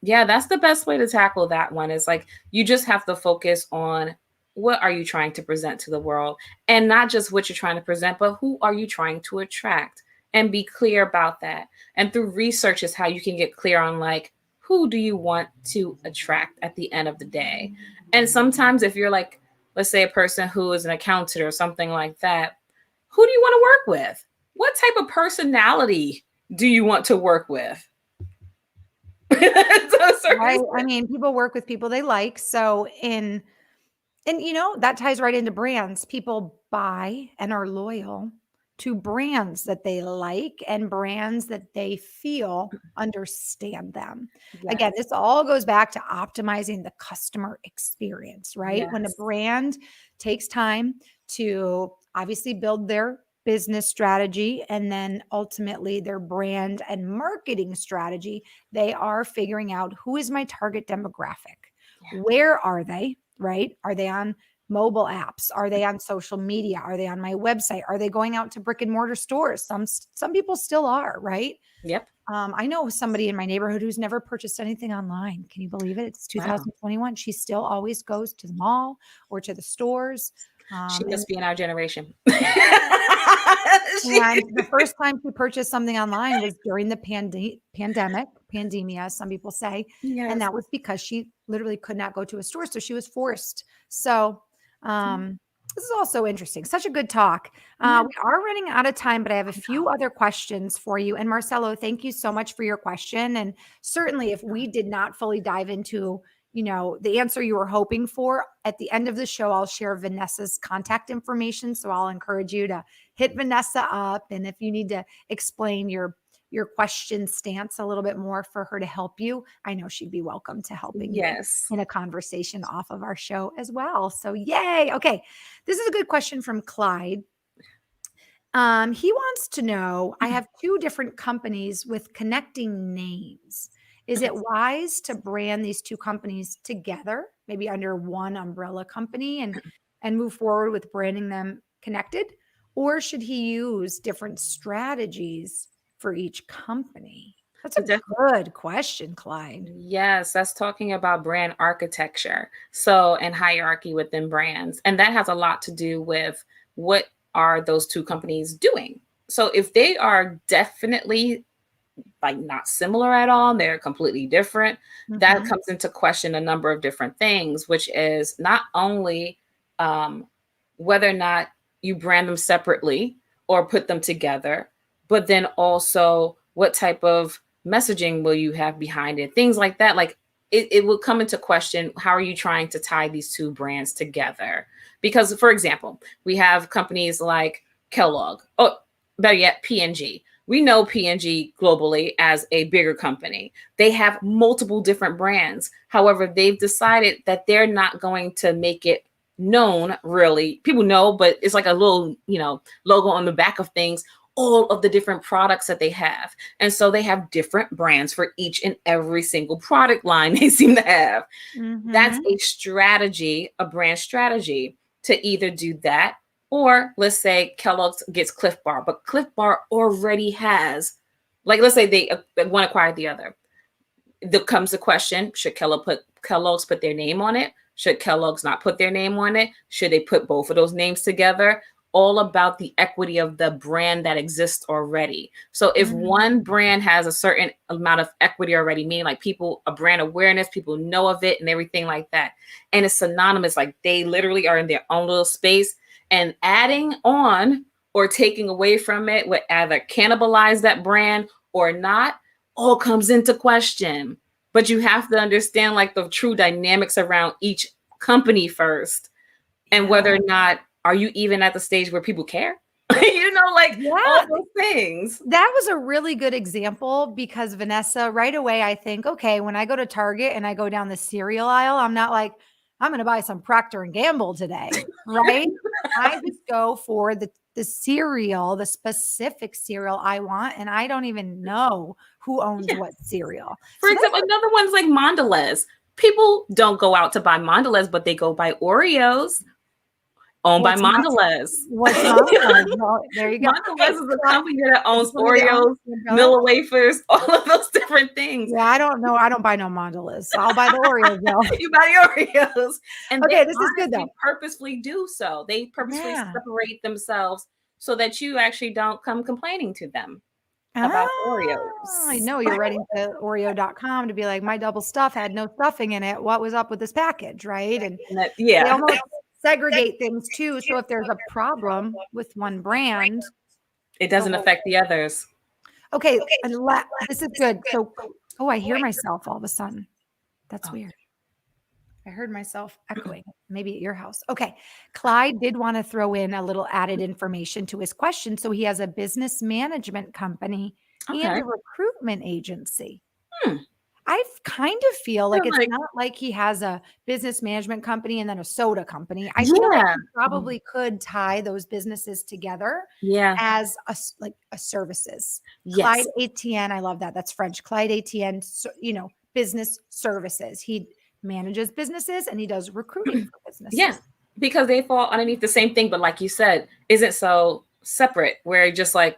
yeah, that's the best way to tackle that one is like you just have to focus on what are you trying to present to the world, and not just what you're trying to present, but who are you trying to attract, and be clear about that. And through research is how you can get clear on like who do you want to attract at the end of the day. And sometimes if you're like, let's say a person who is an accountant or something like that, who do you want to work with? What type of personality do you want to work with? To a certain Right. I extent. mean, people work with people they like. So and that ties right into brands. People buy and are loyal to brands that they like and brands that they feel understand them. Again, Yes, this all goes back to optimizing the customer experience, right? When a yes, brand takes time to obviously build their business strategy and then ultimately their brand and marketing strategy, they are figuring out who is my target demographic? Where are they? Right? Are they on mobile apps? Are they on social media? Are they on my website? Are they going out to brick and mortar stores? Some people still are, right? yep. I know somebody in my neighborhood who's never purchased anything online. Can you believe it? It's Wow. 2021. She still always goes to the mall or to the stores. She And must be in our generation. She, and the first time she purchased something online was during the pandemia, some people say. And yes. that was because she literally could not go to a store. So she was forced. So this is also interesting. Such a good talk. Yeah. We are running out of time, but I have a few other questions for you. And Marcelo, thank you so much for your question. And certainly, if we did not fully dive into the answer you were hoping for at the end of the show, I'll share Vanessa's contact information. So I'll encourage you to hit Vanessa up. And if you need to explain your question stance a little bit more for her to help you, I know she'd be welcome to helping you Yes. in a conversation off of our show as well. So yay. Okay. This is a good question from Clyde. He wants to know, I have two different companies with connecting names. Is it wise to brand these two companies together, maybe under one umbrella company and move forward with branding them connected? Or should he use different strategies for each company? That's a Def- good question, Clyde. yes, that's talking about brand architecture. So, and hierarchy within brands. And that has a lot to do with what are those two companies doing. So, if they are definitely like not similar at all, they're completely different, that Mhm. comes into question a number of different things, which is not only um, whether or not you brand them separately or put them together, but then also what type of messaging will you have behind it, things like that. Like it will come into question, how are you trying to tie these two brands together? Because for example, we have companies like Kellogg, oh better yet P&G. We know P&G globally as a bigger company. They have multiple different brands. However, they've decided that they're not going to make it known really. People know, but it's like a little, logo on the back of things, all of the different products that they have. And so they have different brands for each and every single product line they seem to have. That's Mhm. a strategy, a brand strategy to either do that, or let's say Kellogg's gets Cliff Bar, but Cliff Bar already has, like, let's say they one acquired the other. there comes the question, should Kellogg's put their name on it? Should Kellogg's not put their name on it? Should they put both of those names together? All about the equity of the brand that exists already. So if one brand has a certain amount of equity already, meaning like a brand awareness, people know of it and everything like that, and it's synonymous, like they literally are in their own little space, and adding on or taking away from it would either cannibalize that brand or not, all comes into question. But you have to understand like the true dynamics around each company first, and whether or not are you even at the stage where people care? All those things. That was a really good example because Vanessa, right away, I think, okay, when I go to Target and I go down the cereal aisle, I'm not like, I'm going to buy some Procter and Gamble today, right? I just go for the cereal, the specific cereal I want, and I don't even know who owns what cereal. For example, another one's like Mondelez. People don't go out to buy Mondelez, but they go buy Oreos. Owned by Mondelez. What's Mondelez? Well, there you go. Mondelez is a company that owns Oreos, Miller wafers, all of those different things. Yeah, I don't know. I don't buy no Mondelez. So I'll buy the Oreos though. You buy the Oreos. And okay, this is good though. Purposely do so. They purposely separate themselves so that you actually don't come complaining to them about Oreos. I know you're writing to Oreo.com to be like, my double stuff had no stuffing in it. What was up with this package, right? And they almost segregate things too. So if there's a problem with one brand, it doesn't affect the others. Okay. This is good. So, I hear myself all of a sudden. That's weird. I heard myself echoing, maybe at your house. Okay. Clyde did want to throw in a little added information to his question. So he has a business management company and a recruitment agency. I kind of feel like it's not like he has a business management company and then a soda company. I feel like he probably could tie those businesses together as a services. Clyde Etienne, I love that. That's French. Clyde Etienne, business services. He manages businesses and he does recruiting for businesses. Yeah, because they fall underneath the same thing, but like you said, isn't so separate where just like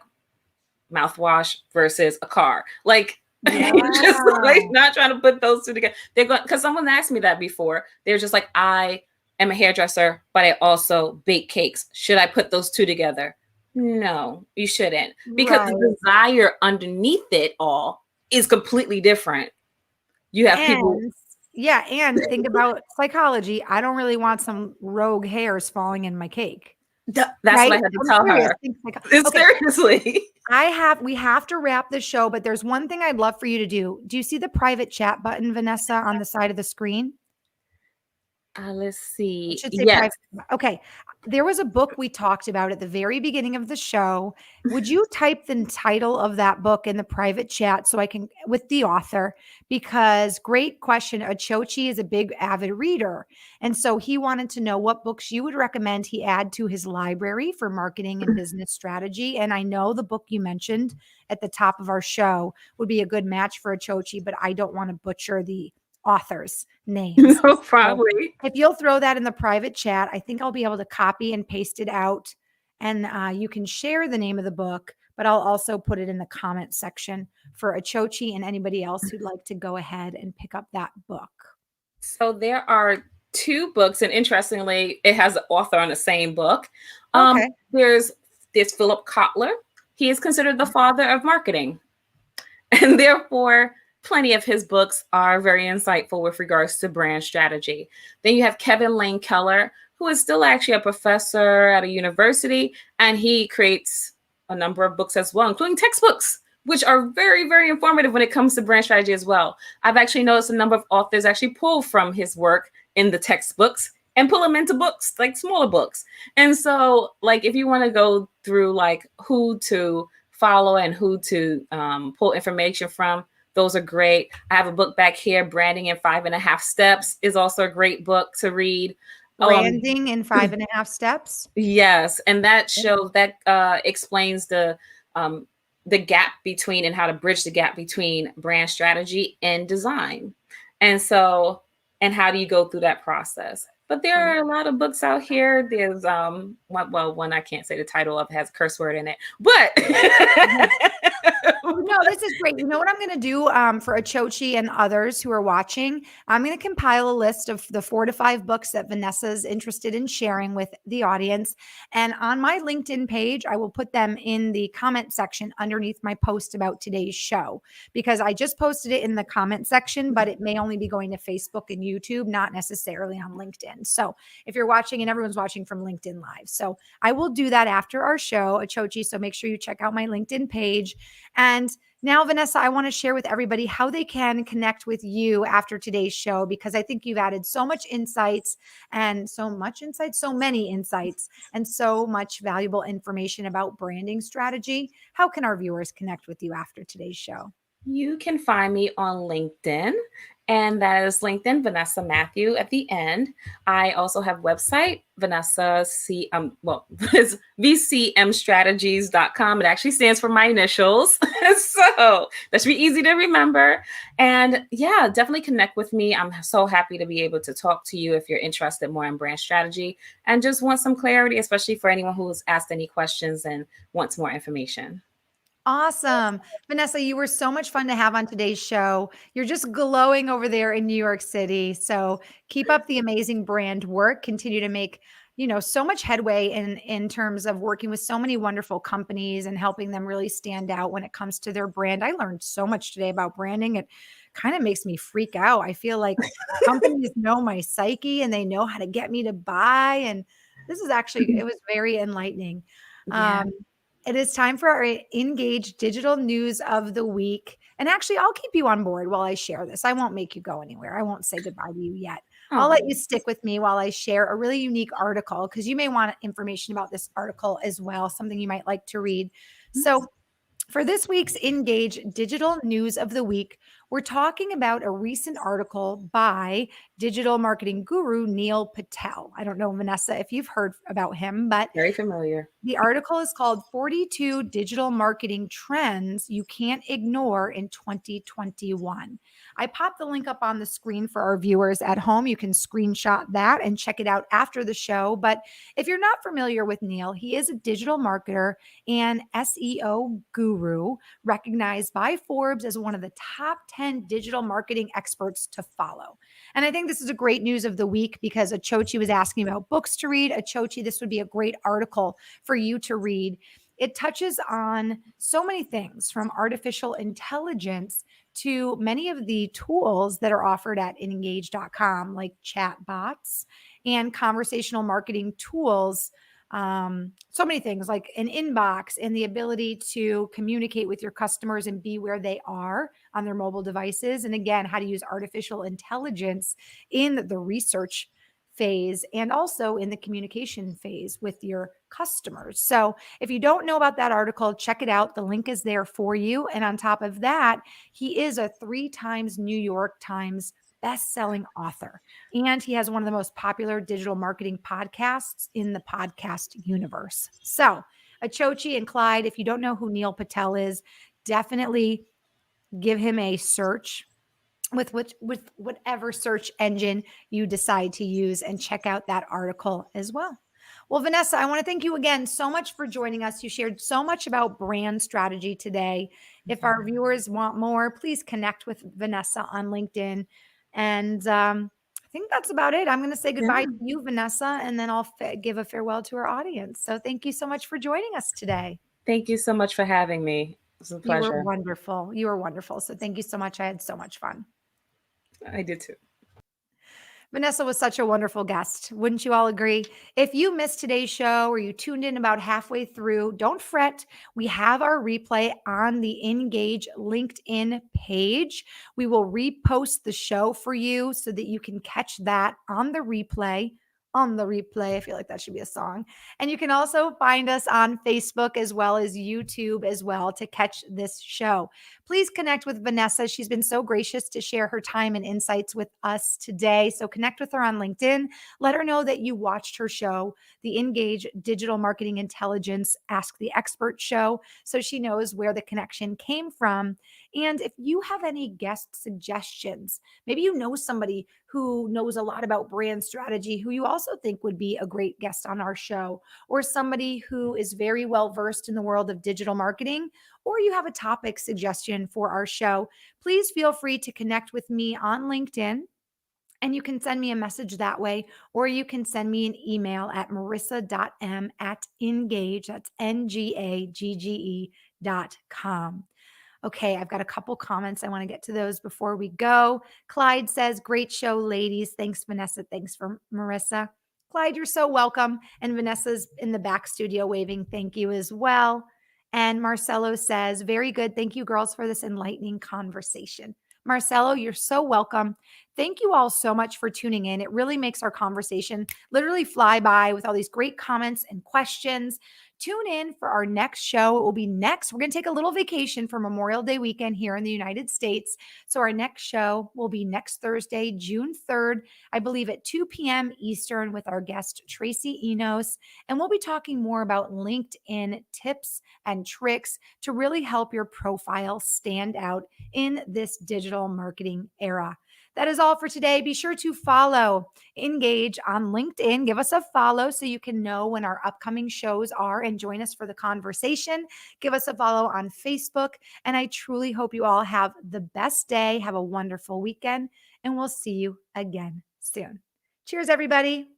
mouthwash versus a car. Like just like not trying to put those two together. They're going because someone asked me that before. They're just like, I am a hairdresser, but I also bake cakes. Should I put those two together? No, you shouldn't, because the desire underneath it all is completely different. You have people. Yeah, and think about psychology. I don't really want some rogue hairs falling in my cake. That's what I had to tell her. Seriously. We have to wrap the show, but there's one thing I'd love for you to do. Do you see the private chat button, Vanessa, on the side of the screen? Let's see. It should say private. Okay. There was a book we talked about at the very beginning of the show. Would you type the title of that book in the private chat so I can, with the author, because great question. Achochi is a big avid reader. And so he wanted to know what books you would recommend he add to his library for marketing and business strategy. And I know the book you mentioned at the top of our show would be a good match for Achochi, but I don't want to butcher the author's names. No, probably. So if you'll throw that in the private chat, I think I'll be able to copy and paste it out, and you can share the name of the book, but I'll also put it in the comment section for Achochi and anybody else who'd like to go ahead and pick up that book. So there are 2 books, and interestingly, it has an author on the same book. There's Philip Kotler. He is considered the father of marketing, and therefore plenty of his books are very insightful with regards to brand strategy. Then you have Kevin Lane Keller, who is still actually a professor at a university, and he creates a number of books as well, including textbooks, which are very, very informative when it comes to brand strategy as well. I've actually noticed a number of authors actually pull from his work in the textbooks and pull them into books, like smaller books. And so, like, if you want to go through like who to follow and who to pull information from, those are great. I have a book back here, Branding in 5.5 Steps, is also a great book to read. Branding in 5.5 Steps? Yes. And that shows that explains the gap between and how to bridge the gap between brand strategy and design. And so, and how do you go through that process? But there are a lot of books out here. There's one I can't say the title of, has a curse word in it, but No, this is great. You know what I'm going to do for Achochi and others who are watching? I'm going to compile a list of the 4 to 5 books that Vanessa's interested in sharing with the audience. And on my LinkedIn page, I will put them in the comment section underneath my post about today's show, because I just posted it in the comment section, but it may only be going to Facebook and YouTube, not necessarily on LinkedIn. So if you're watching, and everyone's watching from LinkedIn Live. So I will do that after our show, Achochi. So make sure you check out my LinkedIn page. And now, Vanessa, I want to share with everybody how they can connect with you after today's show, because I think you've added so much insights and so many insights, and so much valuable information about branding strategy. How can our viewers connect with you after today's show? You can find me on LinkedIn, and that is LinkedIn Vanessa Matthew at the end. I also have website Vanessa C it's vcmstrategies.com. It actually stands for my initials. So that should be easy to remember. And yeah, definitely connect with me. I'm so happy to be able to talk to you if you're interested more in brand strategy and just want some clarity, especially for anyone who's asked any questions and wants more information. Awesome. Vanessa, you were so much fun to have on today's show. You're just glowing over there in New York City. So keep up the amazing brand work. Continue to make, so much headway in terms of working with so many wonderful companies and helping them really stand out when it comes to their brand. I learned so much today about branding. It kind of makes me freak out. I feel like companies know my psyche and they know how to get me to buy. And this is actually, it was very enlightening. Yeah. Um, it is time for our Engage Digital News of the Week. And actually, I'll keep you on board while I share this. I won't make you go anywhere. I won't say goodbye to you yet. I'll let you Oh, stick with me while I share a really unique article, because you may want information about this article as well, something you might like to read. So, for this week's Engage Digital News of the Week, we're talking about a recent article by digital marketing guru Neil Patel. I don't know, Vanessa, if you've heard about him, but very familiar. the article is called 42 Digital Marketing Trends You Can't Ignore in 2021. I popped the link up on the screen for our viewers at home. You can screenshot that and check it out after the show. But if you're not familiar with Neil, he is a digital marketer and SEO guru, recognized by Forbes as one of the top 10 digital marketing experts to follow. And I think this is a great news of the week, because Achochi was asking about books to read. Achochi, this would be a great article for you to read. It touches on so many things, from artificial intelligence to many of the tools that are offered at engage.com, like chat bots and conversational marketing tools. So many things like an inbox and the ability to communicate with your customers and be where they are on their mobile devices. And again, how to use artificial intelligence in the research phase and also in the communication phase with your customers. So if you don't know about that article, check it out. The link is there for you. And on top of that, he is a 3 times New York Times best-selling author. And he has one of the most popular digital marketing podcasts in the podcast universe. So Achochi and Clyde, if you don't know who Neil Patel is, definitely give him a search with whatever search engine you decide to use, and check out that article as well. Well, Vanessa, I want to thank you again so much for joining us. You shared so much about brand strategy today. If our viewers want more, please connect with Vanessa on LinkedIn. And I think that's about it. I'm going to say goodbye Yeah. to you, Vanessa, and then I'll give a farewell to our audience. So thank you so much for joining us today. Thank you so much for having me. It was a You were pleasure. wonderful. You were wonderful. So thank you so much. I had so much fun. I did too. Vanessa was such a wonderful guest. Wouldn't you all agree? If you missed today's show or you tuned in about halfway through, don't fret. We have our replay on the Engage LinkedIn page. We will repost the show for you so that you can catch that on the replay. On the replay. I feel like that should be a song. And you can also find us on Facebook as well as YouTube as well to catch this show. Please connect with Vanessa. She's been so gracious to share her time and insights with us today. So connect with her on LinkedIn. Let her know that you watched her show, the Engage Digital Marketing Intelligence Ask the Expert show, so she knows where the connection came from. And if you have any guest suggestions, maybe you know somebody who knows a lot about brand strategy who you also think would be a great guest on our show, or somebody who is very well versed in the world of digital marketing, or you have a topic suggestion for our show, please feel free to connect with me on LinkedIn. And you can send me a message that way, or you can send me an email at marissa.m@engage, that's NGAGGE.com. Okay, I've got a couple comments. I want to get to those before we go. Clyde says, great show, ladies. Thanks, Vanessa. Thanks for Marissa. Clyde, you're so welcome. And Vanessa's in the back studio waving thank you as well. And Marcelo says, very good. Thank you, girls, for this enlightening conversation. Marcelo, you're so welcome. Thank you all so much for tuning in. It really makes our conversation literally fly by with all these great comments and questions. Tune in for our next show. It will be next. We're going to take a little vacation for Memorial Day weekend here in the United States. So our next show will be next Thursday, June 3rd, I believe at 2 p.m. Eastern with our guest, Tracy Enos. And we'll be talking more about LinkedIn tips and tricks to really help your profile stand out in this digital marketing era. That is all for today. Be sure to follow Engage on LinkedIn. Give us a follow so you can know when our upcoming shows are and join us for the conversation. Give us a follow on Facebook. And I truly hope you all have the best day. Have a wonderful weekend, and we'll see you again soon. Cheers, everybody.